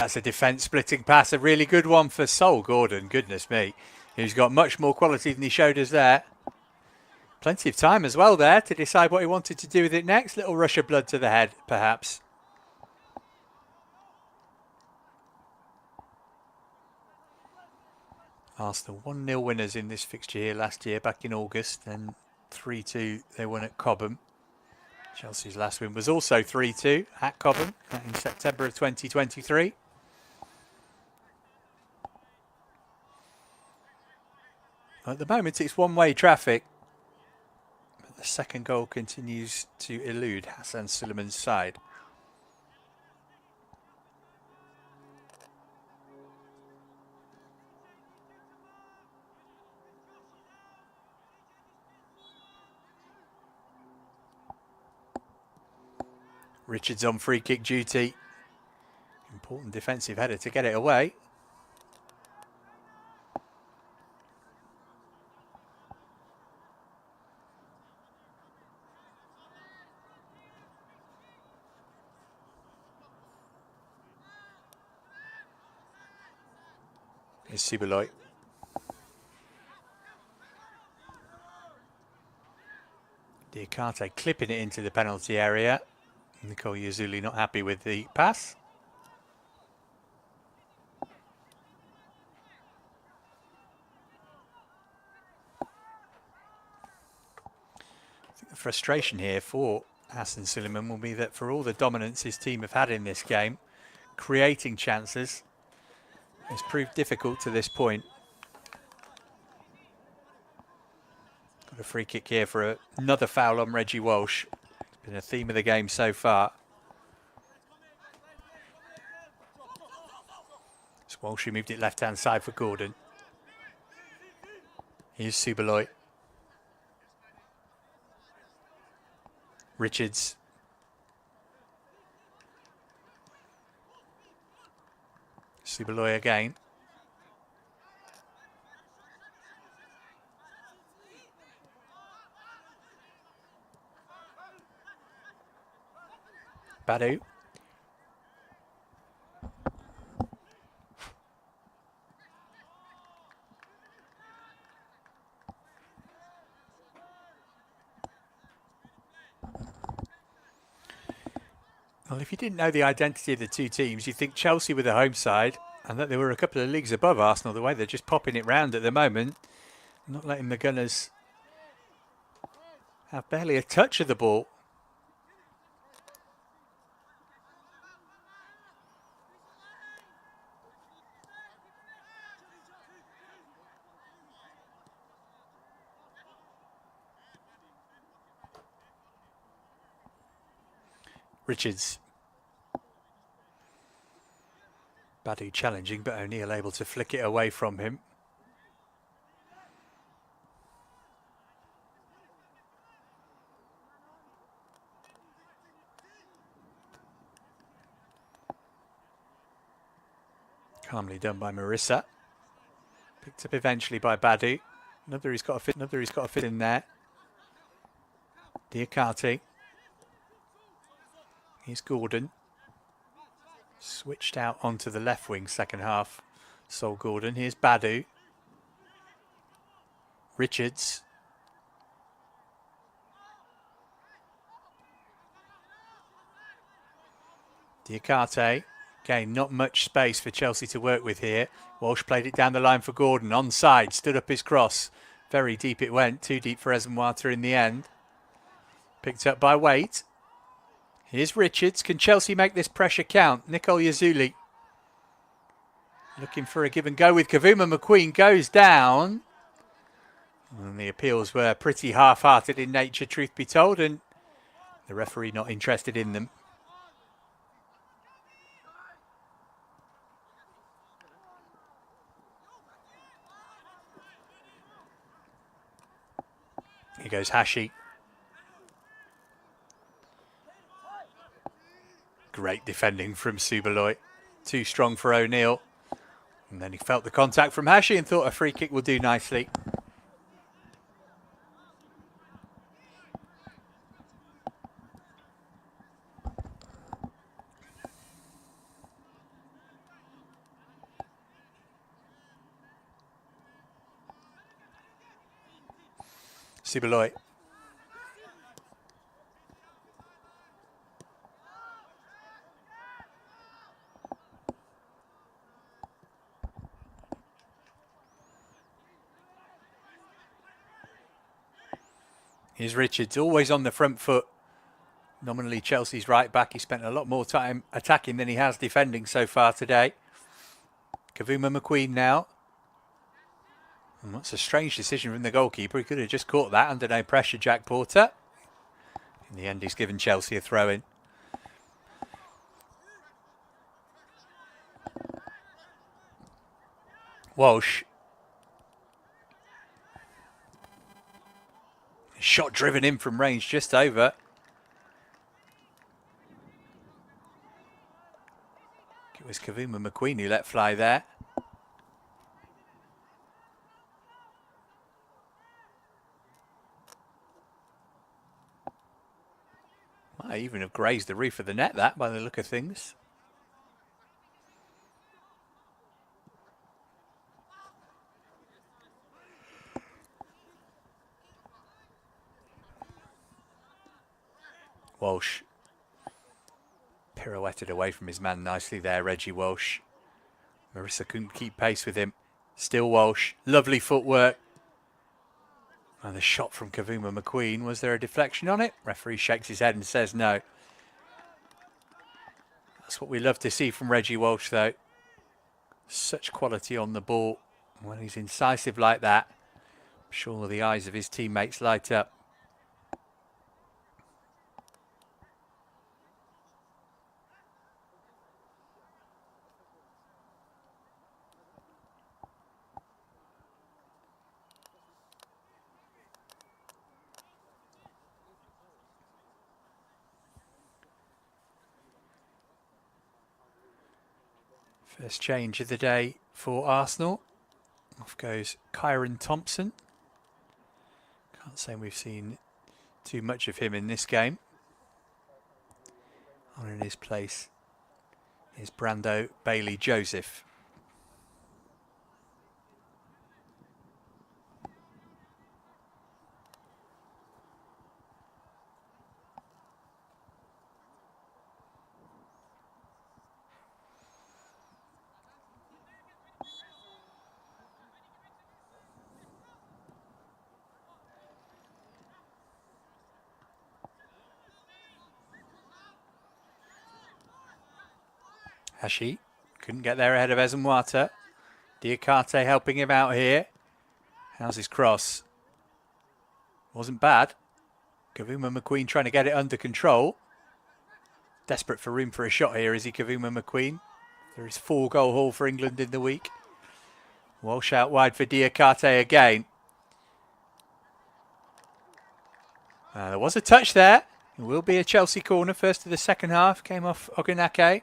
That's a defence-splitting pass, a really good one for Sol Gordon, goodness me. He's got much more quality than he showed us there. Plenty of time as well there to decide what he wanted to do with it next. Little rush of blood to the head, perhaps. Arsenal 1-0 winners in this fixture here last year, back in August, and 3-2 they won at Cobham. Chelsea's last win was also 3-2 at Cobham in September of 2023. At the moment, it's one-way traffic. But the second goal continues to elude Hassan Suleiman's side. Richards on free kick duty. Important defensive header to get it away. Here's Subaloy. Diakate clipping it into the penalty area. Nicole Yazuli not happy with the pass. I think the frustration here for Hassan Suleiman will be that for all the dominance his team have had in this game, creating chances has proved difficult to this point. Got a free kick here for another foul on Reggie Walsh. It's been a theme of the game so far. It's Walsh who moved it left-hand side for Gordon. Here's Subaloy. Richards. Subaloy again. Badu. Well, if you didn't know the identity of the two teams, you'd think Chelsea were the home side and that they were a couple of leagues above Arsenal, the way they're just popping it round at the moment, not letting the Gunners have barely a touch of the ball. Richards. Badu challenging, but O'Neill able to flick it away from him. Calmly done by Marissa. Picked up eventually by Badu. Another he's got a fit in there. Diakate. Here's Gordon. Switched out onto the left wing second half. Sol Gordon. Here's Badu. Richards. Diakate. Again, not much space for Chelsea to work with here. Walsh played it down the line for Gordon. Onside, stood up his cross. Very deep it went. Too deep for Ezenwata in the end. Picked up by Waite. Here's Richards. Can Chelsea make this pressure count? Nicole Yazuli looking for a give and go with Kavuma McQueen. Goes down. And the appeals were pretty half-hearted in nature, truth be told, and the referee not interested in them. Here goes Hashi. Great defending from Subaloy. Too strong for O'Neill. And then he felt the contact from Hashi and thought a free kick would do nicely. Subaloy. Here's Richards, always on the front foot. Nominally Chelsea's right back. He spent a lot more time attacking than he has defending so far today. Kavuma McQueen now. And that's a strange decision from the goalkeeper. He could have just caught that under no pressure, Jack Porter. In the end, he's given Chelsea a throw-in. Walsh. Shot driven in from range, just over. It was Kavuma McQueen who let fly there. Might even have grazed the roof of the net, that, by the look of things. Walsh pirouetted away from his man nicely there, Reggie Walsh. Marissa couldn't keep pace with him. Still Walsh, lovely footwork. And the shot from Kavuma McQueen, was there a deflection on it? Referee shakes his head and says no. That's what we love to see from Reggie Walsh though. Such quality on the ball. When he's incisive like that, I'm sure the eyes of his teammates light up. First change of the day for Arsenal. Off goes Kyron Thompson. Can't say we've seen too much of him in this game. On in his place is Brando Bailey-Joseph. Hashi couldn't get there ahead of Ezemwata. Diakate helping him out here. How's his cross? Wasn't bad. Kavuma McQueen trying to get it under control. Desperate for room for a shot here, is he, Kavuma McQueen? There is 4-goal haul for England in the week. Walsh out wide for Diakate again. There was a touch there. It will be a Chelsea corner first of the second half. Came off Ogunake.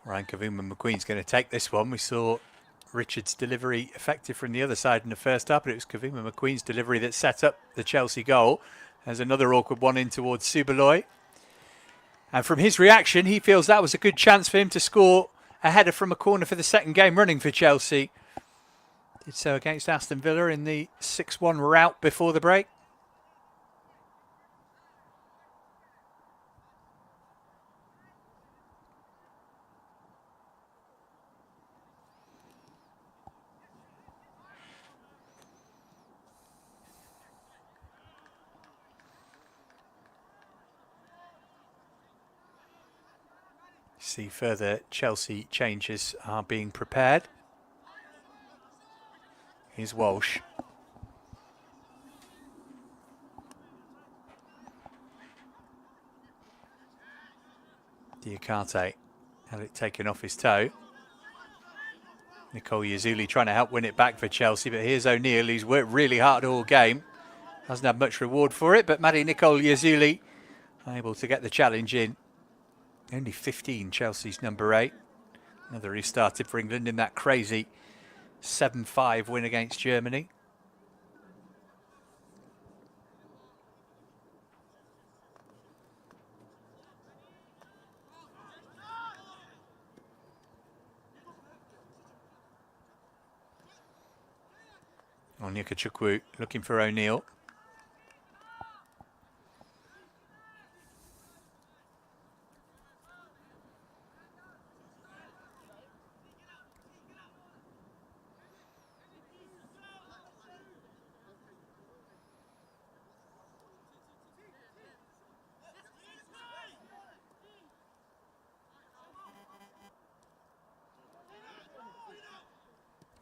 Ryan Kavuma McQueen's going to take this one. We saw Richards' delivery effective from the other side in the first half, but it was Kavuma McQueen's delivery that set up the Chelsea goal. There's another awkward one in towards Subaloy. And from his reaction, he feels that was a good chance for him to score a header from a corner for the second game running for Chelsea. Did so against Aston Villa in the 6-1 rout before the break. See further Chelsea changes are being prepared. Here's Walsh. Diakate had it taken off his toe. Nicole Yazuli trying to help win it back for Chelsea, but here's O'Neill, who's worked really hard all game. Hasn't had much reward for it, but Maddie Nicole Yazuli able to get the challenge in. Only 15, Chelsea's number 8. Another who started for England in that crazy 7-5 win against Germany. Onyeka Chukwu looking for O'Neill.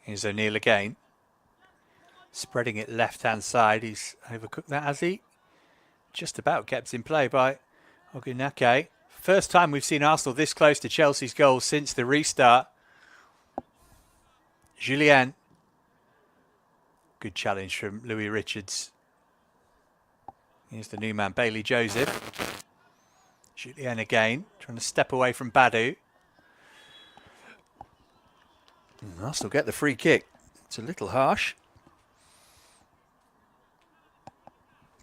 Here's O'Neill again. Spreading it left-hand side. He's overcooked that, has he? Just about kept in play by Ogunake. First time we've seen Arsenal this close to Chelsea's goal since the restart. Julien. Good challenge from Louis Richards. Here's the new man, Bailey Joseph. Julien again, trying to step away from Badu. Arsenal get the free kick. It's a little harsh.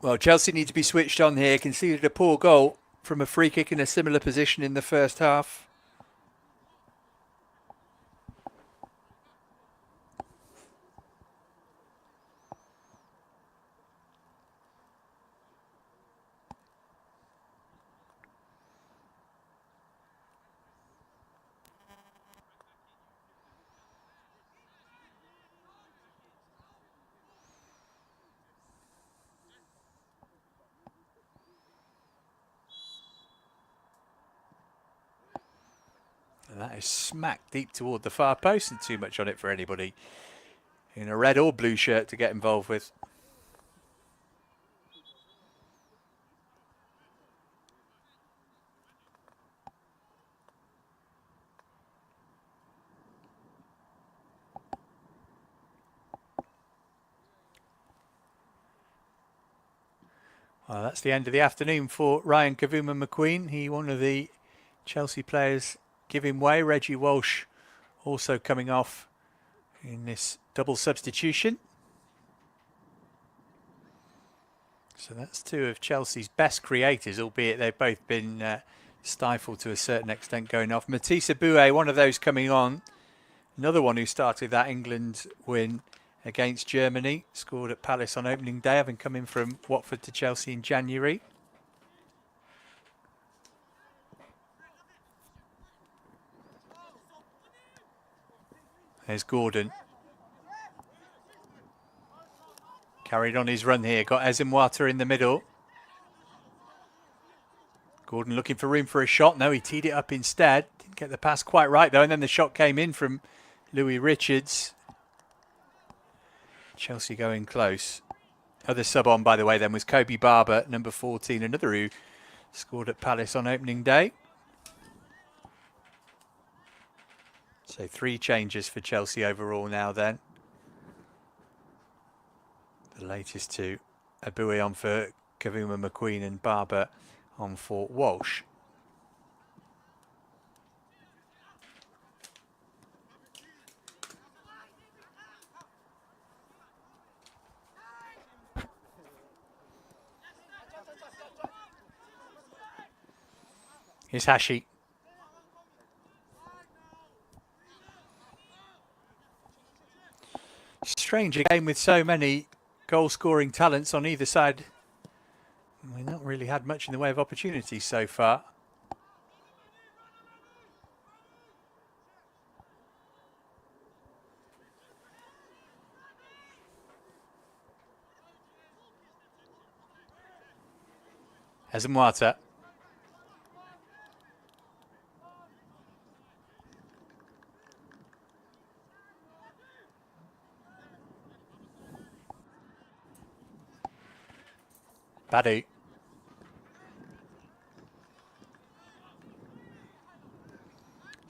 Well, Chelsea need to be switched on here. Conceded a poor goal from a free kick in a similar position in the first half. That is smack deep toward the far post and too much on it for anybody in a red or blue shirt to get involved with. Well, that's the end of the afternoon for Ryan Kavuma McQueen. He, one of the Chelsea players, giving way. Reggie Walsh also coming off in this double substitution. So that's two of Chelsea's best creators, albeit they've both been stifled to a certain extent going off. Matisse Aboué, one of those coming on. Another one who started that England win against Germany, scored at Palace on opening day, having come in from Watford to Chelsea in January. There's Gordon. Carried on his run here, got Ezimwata in the middle. Gordon looking for room for a shot. No, he teed it up instead. Didn't get the pass quite right though, and then the shot came in from Louis Richards. Chelsea going close. Other sub on, by the way, then was Kobe Barber, number 14, another who scored at Palace on opening day. So 3 changes for Chelsea overall now then. The latest 2. Abui on for Kavuma McQueen and Barber on for Walsh. Here's Hashi. Strange, a game with so many goal-scoring talents on either side. We've not really had much in the way of opportunities so far. Ezimwata. Badu.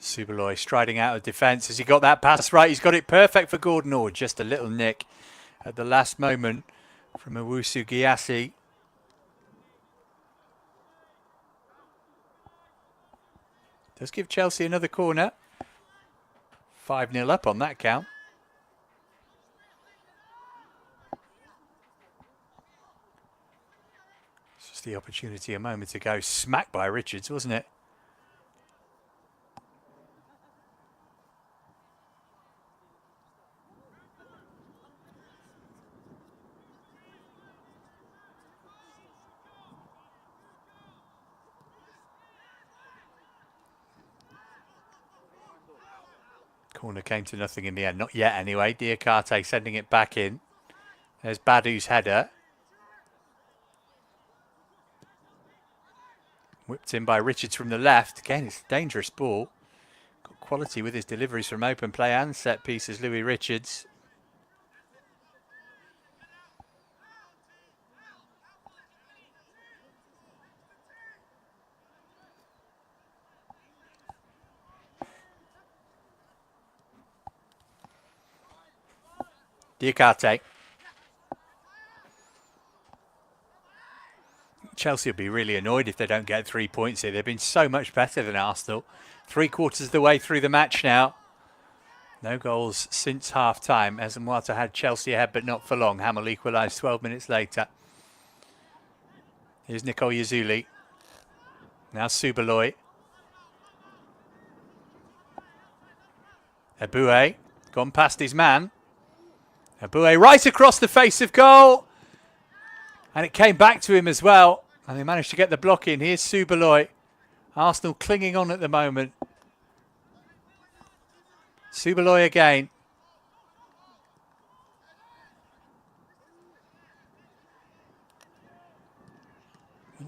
Subaloy striding out of defence. Has he got that pass right? He's got it perfect for Gordon. Or just a little nick at the last moment from Owusu Gyasi. Does give Chelsea another corner. 5-0 up on that count. It's just the opportunity a moment ago. Smacked by Richards, wasn't it? Corner came to nothing in the end. Not yet anyway. Diakate sending it back in. There's Badu's header. Whipped in by Richards from the left. Again, it's a dangerous ball. Got quality with his deliveries from open play and set pieces, Louis Richards. Diakate. Chelsea will be really annoyed if they don't get 3 points here. They've been so much better than Arsenal. 3/4 of the way through the match now. No goals since half-time. Ezimwata had Chelsea ahead, but not for long. Hamel equalised 12 minutes later. Here's Nicole Yazuli. Now Subaloy. Abue. Gone past his man. Abue right across the face of goal. And it came back to him as well. And they managed to get the block in. Here's Subaloy. Arsenal clinging on at the moment. Subaloy again.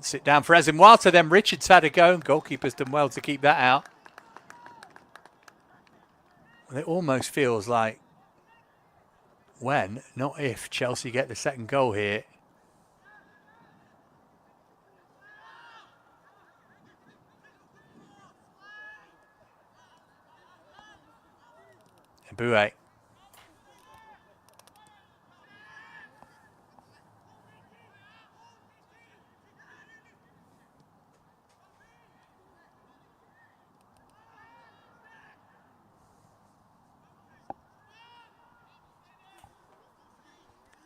Sit down for Ezimwata. Then Richards had a go. Goalkeeper's done well to keep that out. Well, it almost feels like when, not if, Chelsea get the second goal here. Abue.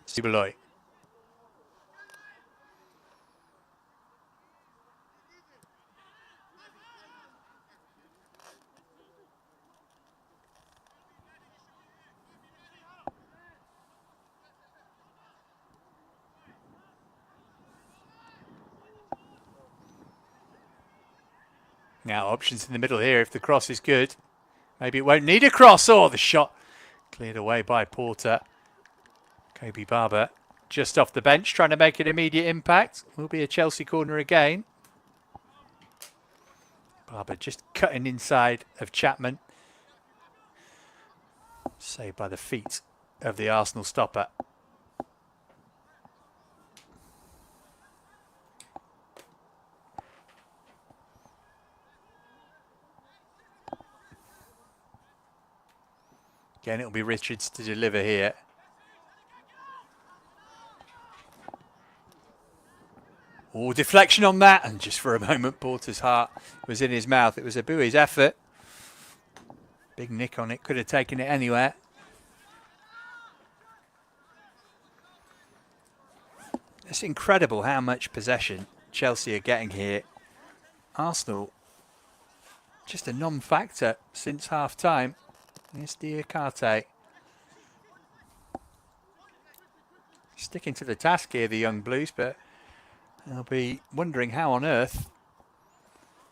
Subaloy. Now options in the middle here if the cross is good. Maybe it won't need a cross. Oh, the shot cleared away by Porter. Kobe Barber just off the bench trying to make an immediate impact. Will be a Chelsea corner again. Barber just cutting inside of Chapman. Saved by the feet of the Arsenal stopper. Again, it'll be Richards to deliver here. Oh, deflection on that. And just for a moment, Porter's heart was in his mouth. It was a Bui's effort. Big nick on it. Could have taken it anywhere. It's incredible how much possession Chelsea are getting here. Arsenal, just a non-factor since half-time. Here's Diakate. Sticking to the task here, the young Blues, but they'll be wondering how on earth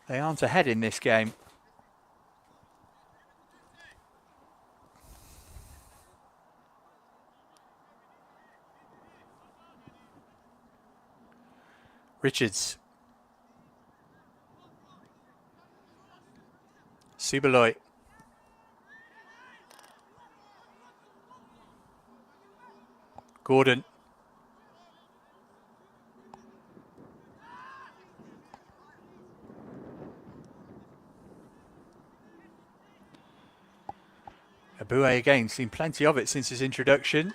they aren't ahead in this game. Richards. Subaloy. Gordon. Abue again, seen plenty of it since his introduction.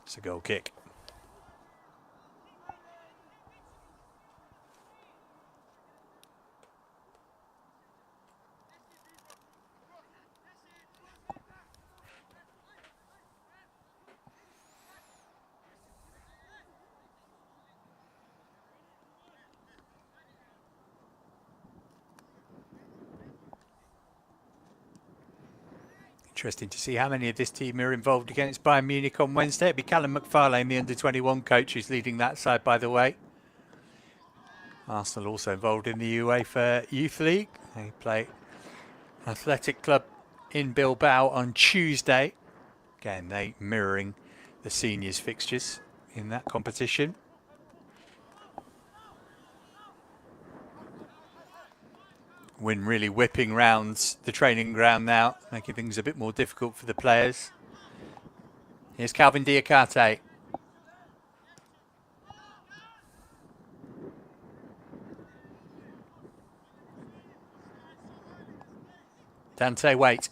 It's a goal kick. Interesting to see how many of this team are involved against Bayern Munich on Wednesday. It'll be Callum McFarlane, the under-21 coach, who's leading that side, by the way. Arsenal also involved in the UEFA Youth League. They play Athletic Club in Bilbao on Tuesday. Again, they mirroring the seniors fixtures in that competition. Win really whipping round the training ground now, making things a bit more difficult for the players. Here's Calvin Diakate. Dante Waite.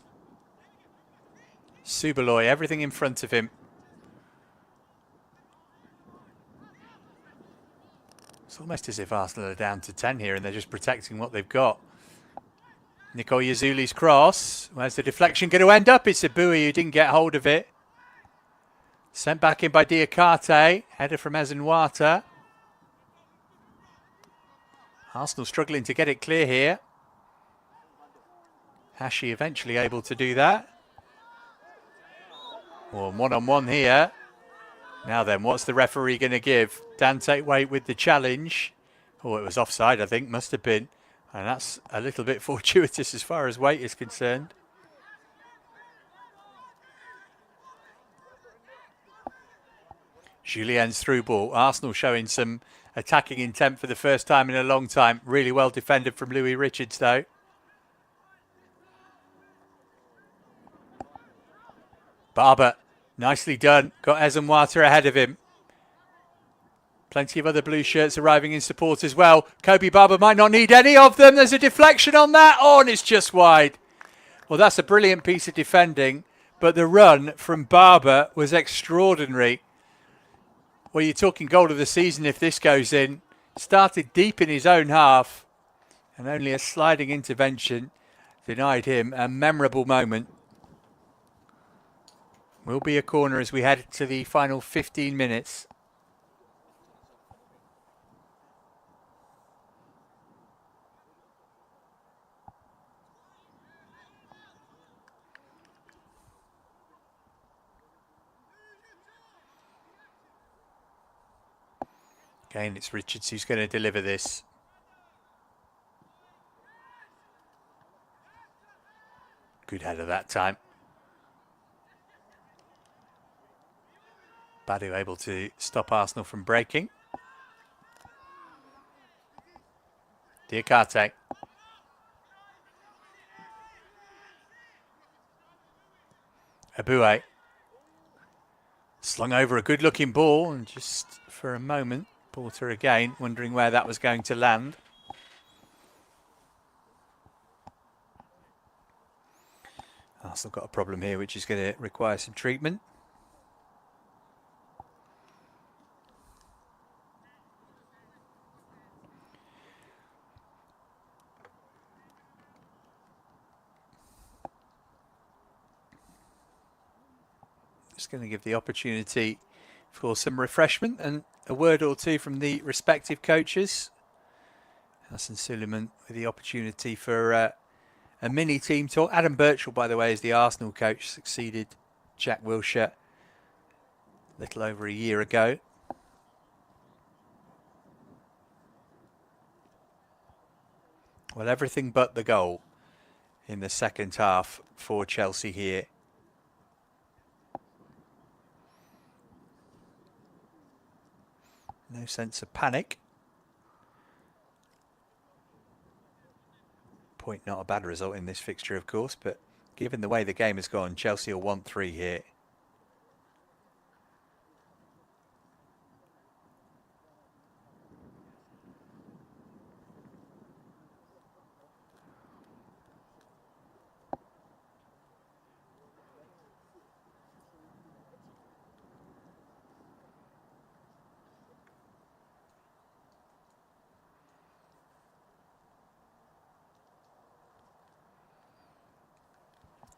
Subaloy, everything in front of him. It's almost as if Arsenal are down to 10 here and they're just protecting what they've got. Nico Yazuli's cross. Where's the deflection going to end up? It's Abue who didn't get hold of it. Sent back in by Diakate. Header from Ezenwata. Arsenal struggling to get it clear here. Hashi eventually able to do that. Well, one-on-one here. Now then, what's the referee going to give? Dante Waite with the challenge. Oh, it was offside, I think. Must have been. And that's a little bit fortuitous as far as Waite is concerned. Julien's through ball. Arsenal showing some attacking intent for the first time in a long time. Really well defended from Louis Richards, though. Barber, nicely done. Got Ezenwata ahead of him. Plenty of other blue shirts arriving in support as well. Kobe Barber might not need any of them. There's a deflection on that. Oh, and it's just wide. Well, that's a brilliant piece of defending. But the run from Barber was extraordinary. Well, you're talking goal of the season if this goes in. Started deep in his own half. And only a sliding intervention denied him a memorable moment. Will be a corner as we head to the final 15 minutes. Again, it's Richards who's going to deliver this. Good header that time. Badu able to stop Arsenal from breaking. Diakate. Abue. Slung over a good looking ball, and just for a moment, Porter again wondering where that was going to land. Arsenal got a problem here which is going to require some treatment. Just going to give the opportunity for some refreshment and a word or two from the respective coaches. Hassan Suleiman with the opportunity for a mini team talk. Adam Birchall, by the way, is the Arsenal coach, succeeded Jack Wilshere a little over a year ago. Well, everything but the goal in the second half for Chelsea here. No sense of panic. Point not a bad result in this fixture, of course, but given the way the game has gone, Chelsea will want 3 here.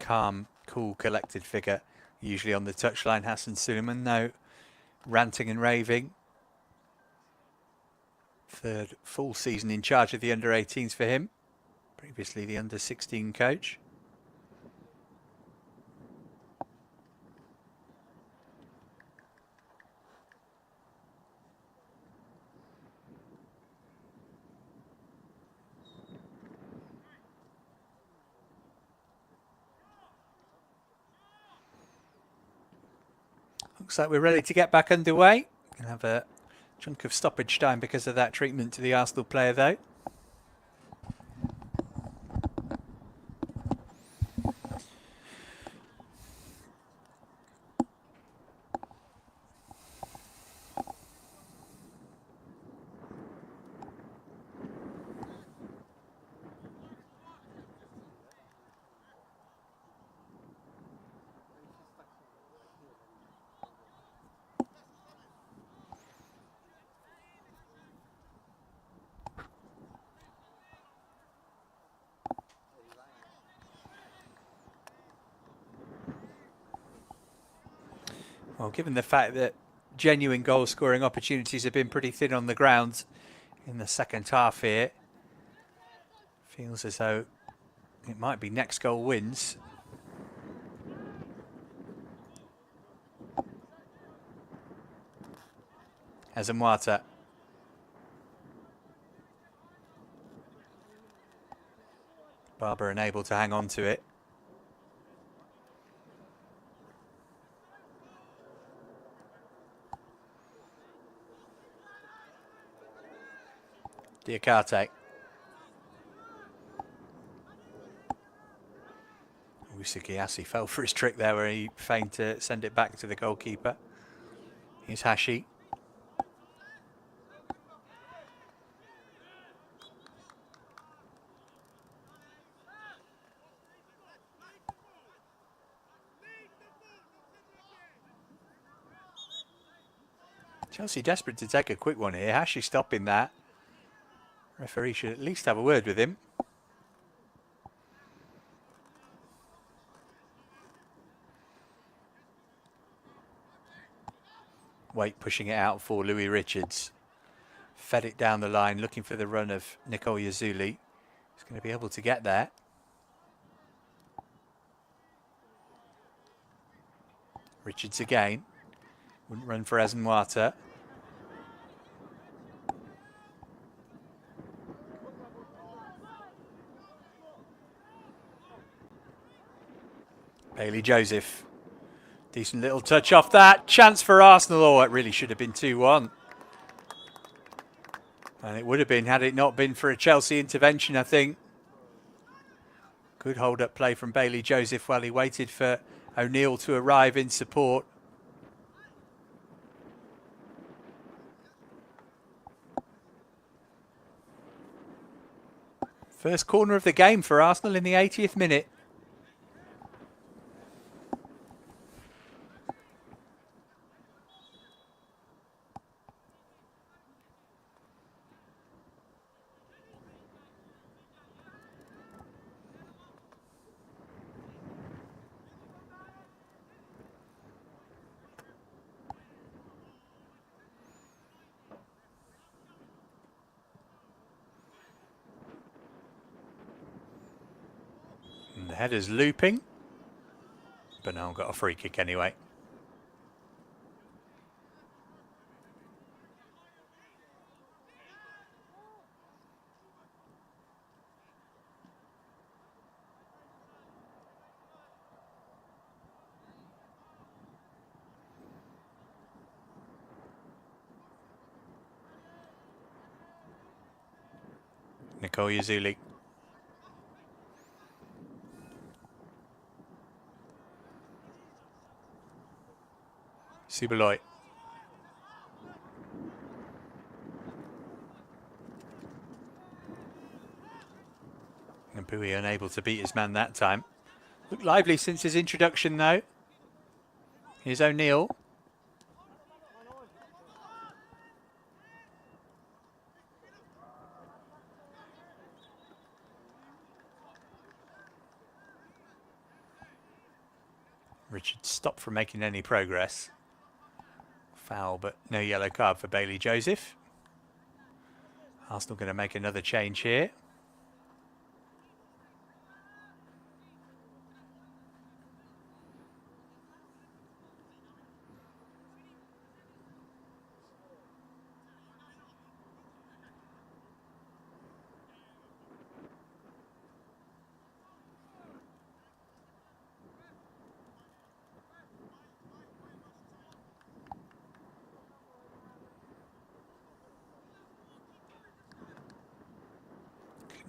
Calm, cool, collected figure, usually on the touchline, Hassan Suleiman. No ranting and raving. Third full season in charge of the under-18s for him. Previously the under-16 coach. Looks like we're ready to get back underway. We'll have a chunk of stoppage time because of that treatment to the Arsenal player, though. Well, given the fact that genuine goal-scoring opportunities have been pretty thin on the ground in the second half here, feels as though it might be next goal wins. Azamwata. Barber unable to hang on to it. Diakate. Usukiasi fell for his trick there where he feigned to send it back to the goalkeeper. Here's Hashi. Chelsea desperate to take a quick one here. Hashi stopping that. Referee should at least have a word with him. Wait pushing it out for Louis Richards. Fed it down the line, looking for the run of Nicole Yazuli. He's going to be able to get there. Richards again. Wouldn't run for Azamwata. Bailey Joseph. Decent little touch off that. Chance for Arsenal. Oh, it really should have been 2-1. And it would have been had it not been for a Chelsea intervention, I think. Good hold-up play from Bailey Joseph while he waited for O'Neill to arrive in support. First corner of the game for Arsenal in the 80th minute. And the header's looping. But now got a free kick anyway. Nicole Yazuli. Subaloy. And Bowie unable to beat his man that time. Looked lively since his introduction though. Here's O'Neill. Richard stopped from making any progress. Foul, but no yellow card for Bailey Joseph. Arsenal going to make another change here.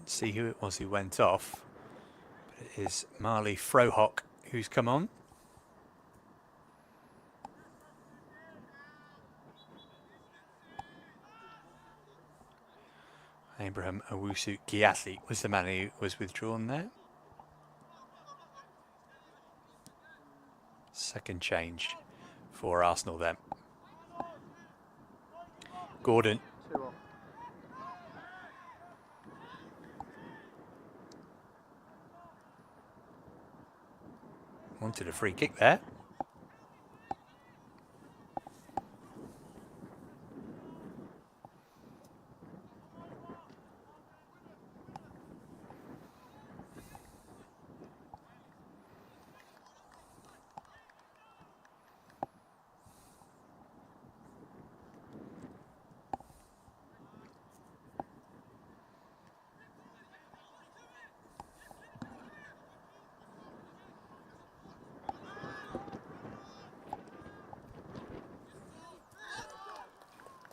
See who it was who went off, but it is Marley Frohock who's come on. Abraham Owusu Giassi was the man who was withdrawn there. Second change for Arsenal then. Gordon. Wanted a free kick there.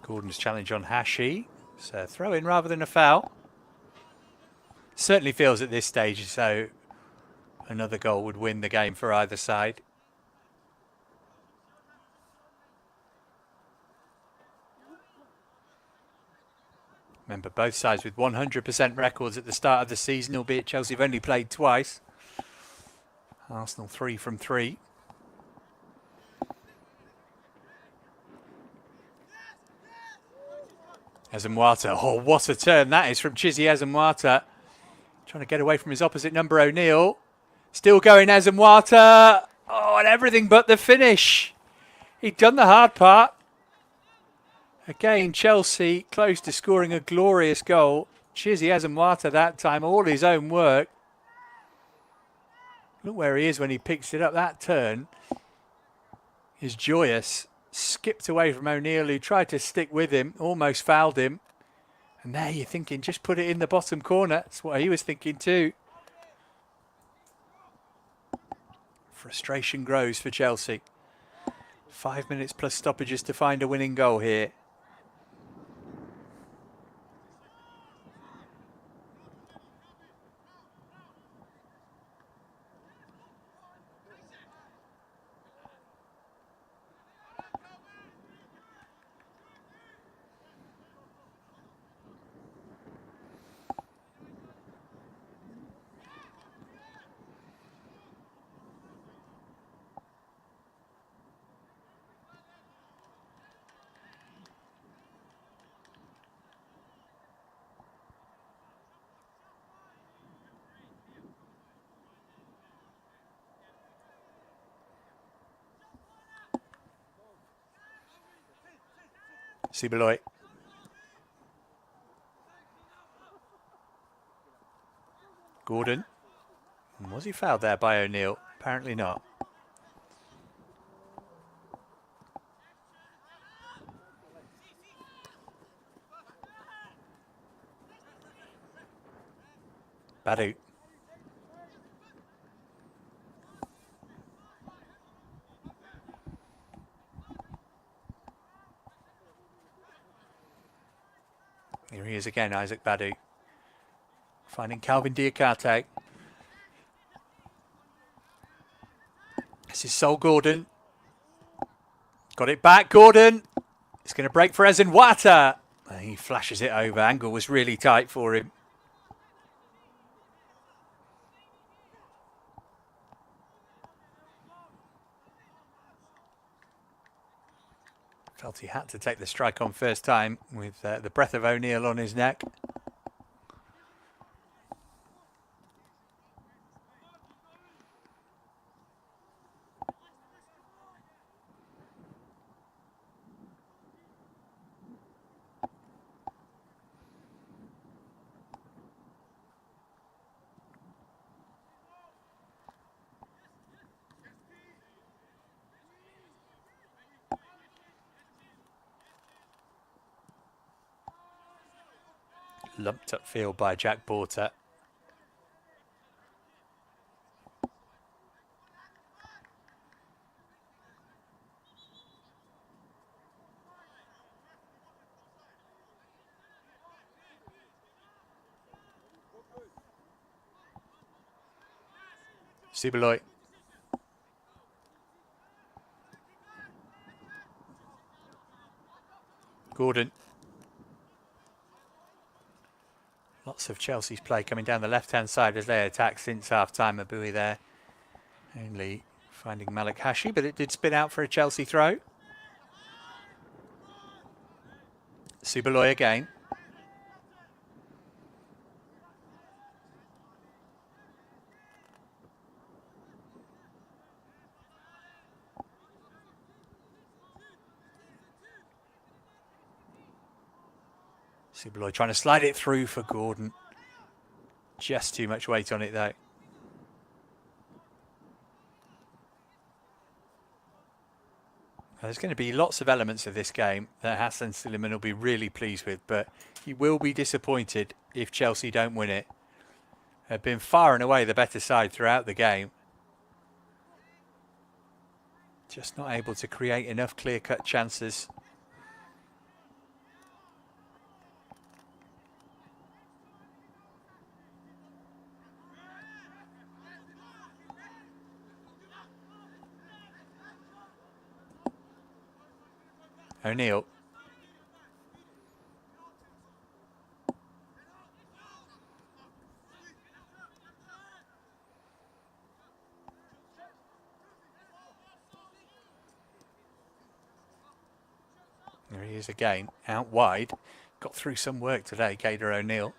Gordon's challenge on Hashi. So throw in rather than a foul. Certainly feels at this stage as though another goal would win the game for either side. Remember, both sides with 100% records at the start of the season, albeit Chelsea have only played twice. Arsenal 3 from 3. Azamwata. Oh, what a turn that is from Chizzy Azamwata. Trying to get away from his opposite number, O'Neill. Still going, Azamwata. Oh, and everything but the finish. He'd done the hard part. Again, Chelsea close to scoring a glorious goal. Chizzy Azamwata that time, all his own work. Look where he is when he picks it up. That turn is joyous. Skipped away from O'Neill, who tried to stick with him, almost fouled him. And there you're thinking, just put it in the bottom corner. That's what he was thinking too. Frustration grows for Chelsea. 5 minutes plus stoppages to find a winning goal here. Sobha. Gordon. Was he fouled there by O'Neill? Apparently not. Badu. Here he is again, Isaac Badu. Finding Calvin Diakate. This is Sol Gordon. Got it back, Gordon. It's going to break for Ezen Wata. He flashes it over. Angle was really tight for him. Felt he had to take the strike on first time with the breath of O'Neill on his neck. Lumped upfield by Jack Porter. Sobha. Gordon. Lots of Chelsea's play coming down the left-hand side as they attack since half-time. Abui there only finding Malik Hashi, but it did spin out for a Chelsea throw. Sobha again. Sobha trying to slide it through for Gordon. Just too much weight on it though. There's going to be lots of elements of this game that Hassan Suleiman will be really pleased with, but he will be disappointed if Chelsea don't win it. They've been far and away the better side throughout the game. Just not able to create enough clear-cut chances. O'Neill. There he is again, out wide. Got through some work today, Gator O'Neill.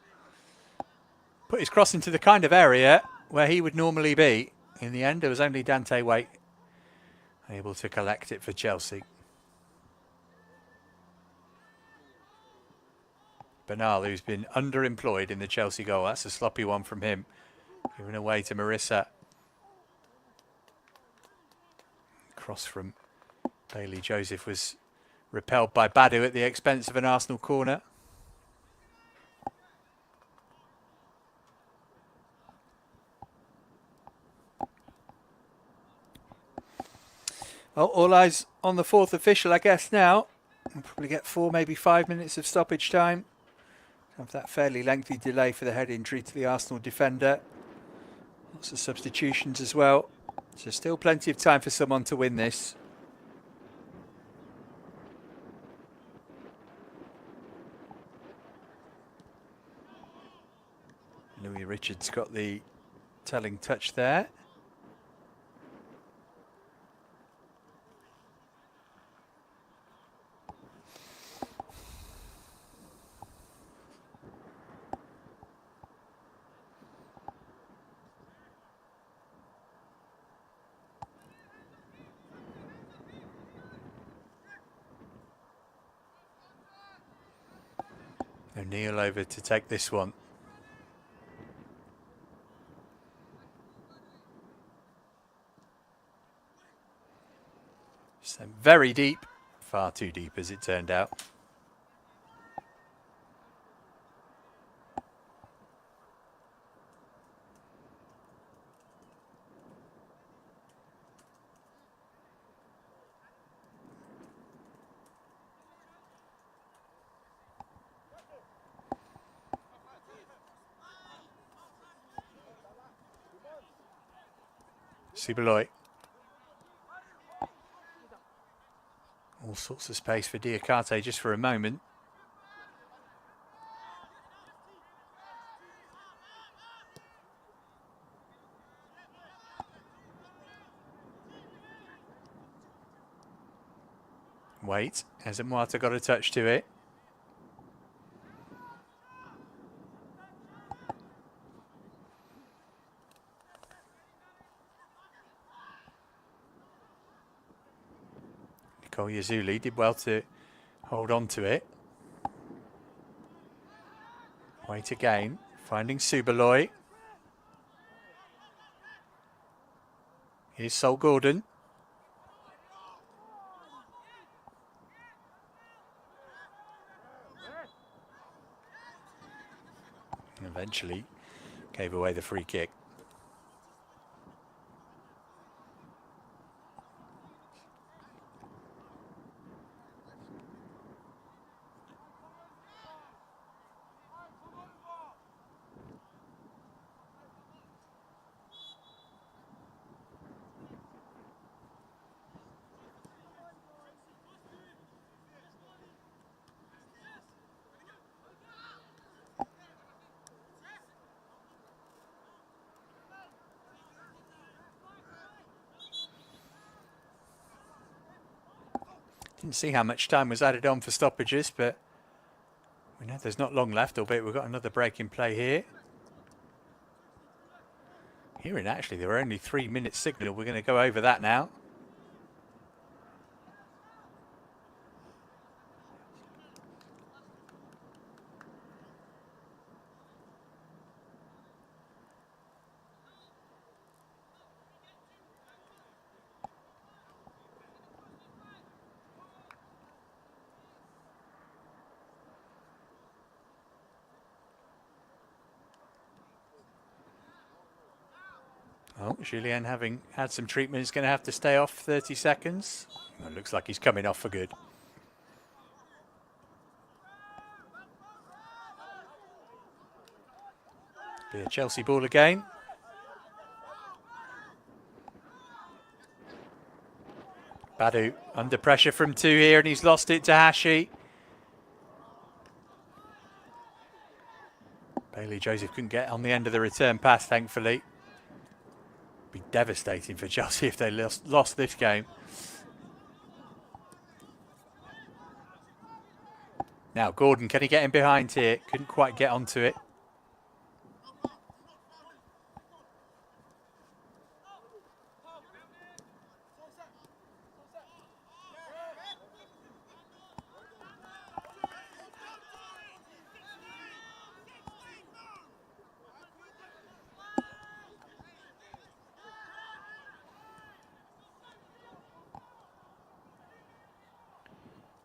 Put his cross into the kind of area where he would normally be. In the end, it was only Dante Waite able to collect it for Chelsea. Bernal, who's been underemployed in the Chelsea goal. That's a sloppy one from him. Given away to Marissa. Cross from Bailey Joseph was repelled by Badu at the expense of an Arsenal corner. Well, all eyes on the fourth official, I guess, now. We'll probably get 4, maybe 5 minutes of stoppage time. Have that fairly lengthy delay for the head injury to the Arsenal defender. Lots of substitutions as well. So still plenty of time for someone to win this. Louis Richards got the telling touch there. O'Neill over to take this one. So very deep, far too deep as it turned out. Subaloy. All sorts of space for Diakate just for a moment. Wait, hasn't Moata got a touch to it? Koyazuli did well to hold on to it. Wait again, finding Subaloy. Here's Sol Gordon. And eventually gave away the free kick. Didn't see how much time was added on for stoppages, but we know there's not long left, albeit we've got another break in play here. Hearing actually there were only 3 minutes signal. We're going to go over that now. Oh, Julien, having had some treatment, is going to have to stay off 30 seconds. Well, it looks like he's coming off for good. Be a Chelsea ball again. Badu under pressure from 2 here, and he's lost it to Hashi. Bailey Joseph couldn't get on the end of the return pass, thankfully. Be devastating for Chelsea if they lost this game. Now Gordon, can he get in behind here? Couldn't quite get onto it.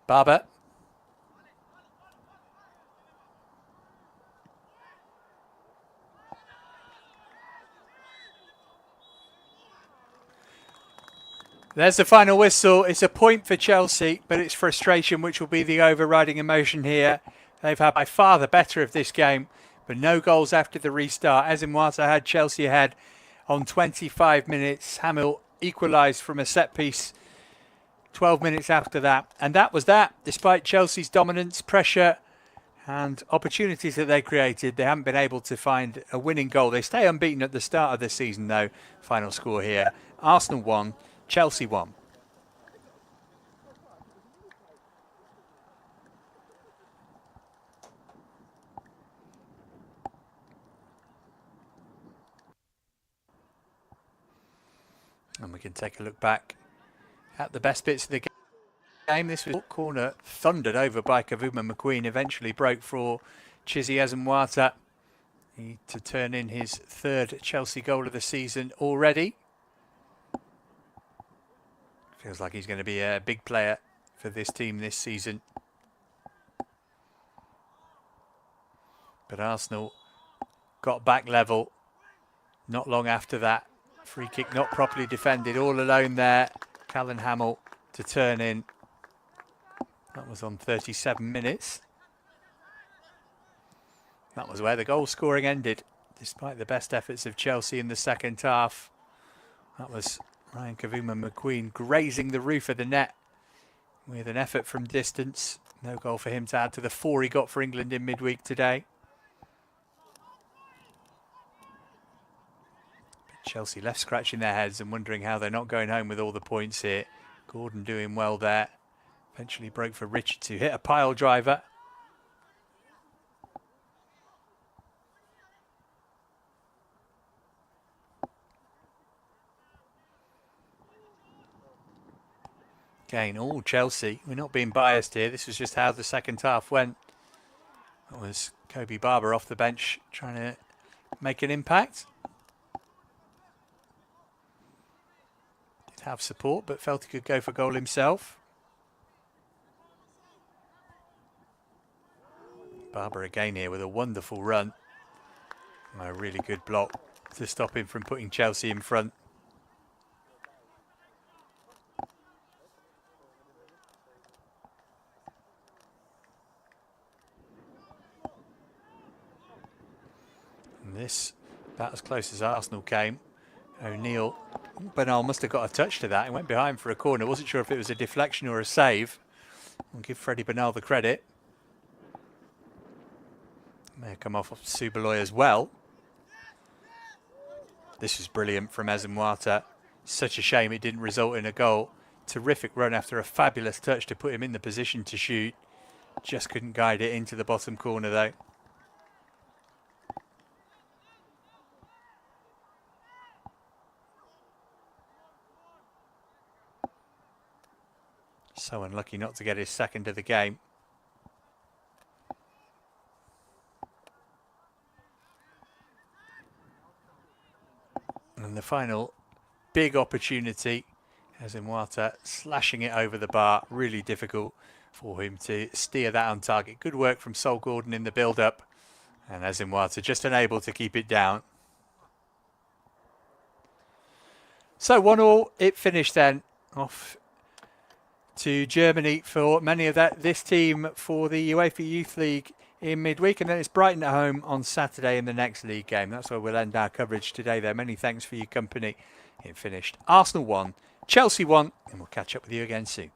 Barber. There's the final whistle. It's a point for Chelsea, but it's frustration which will be the overriding emotion here. They've had by far the better of this game, but no goals after the restart. Ezinwata had Chelsea ahead on 25 minutes. Hamill equalised from a set piece 12 minutes after that. And that was that. Despite Chelsea's dominance, pressure and opportunities that they created, they haven't been able to find a winning goal. They stay unbeaten at the start of the season though. Final score here. Arsenal 1, Chelsea 1. And we can take a look back at the best bits of the game. This was corner thundered over by Kavuma McQueen, eventually broke for Chizzy Ezinwata to turn in his third Chelsea goal of the season already. Feels like he's going to be a big player for this team this season. But Arsenal got back level not long after that. Free kick not properly defended, all alone there. Callan Hamill to turn in. That was on 37 minutes. That was where the goal scoring ended, despite the best efforts of Chelsea in the second half. That was Ryan Kavuma McQueen grazing the roof of the net with an effort from distance. No goal for him to add to the 4 he got for England in midweek today. But Chelsea left scratching their heads and wondering how they're not going home with all the points here. Gordon doing well there. Eventually broke for Richards, who hit a pile driver. Again, all Chelsea. We're not being biased here. This was just how the second half went. That was Kobe Barber off the bench trying to make an impact. Did have support, but felt he could go for goal himself. Barber again here with a wonderful run. And a really good block to stop him from putting Chelsea in front. And this about as close as Arsenal came. O'Neill, Bernal must have got a touch to that. He went behind for a corner. Wasn't sure if it was a deflection or a save. I'll give Freddie Bernal the credit. May have come off of Subaloy as well. This was brilliant from Ezinwata. Such a shame it didn't result in a goal. Terrific run after a fabulous touch to put him in the position to shoot. Just couldn't guide it into the bottom corner though. So unlucky not to get his second of the game. And the final big opportunity, Ezinwata slashing it over the bar. Really difficult for him to steer that on target. Good work from Sol Gordon in the build-up. And Ezinwata just unable to keep it down. So 1-1 it finished then. Off to Germany for many of this team for the UEFA Youth League in midweek, and then it's Brighton at home on Saturday in the next league game. That's where we'll end our coverage today there. Many thanks for your company. It finished Arsenal 1, Chelsea 1, and we'll catch up with you again soon.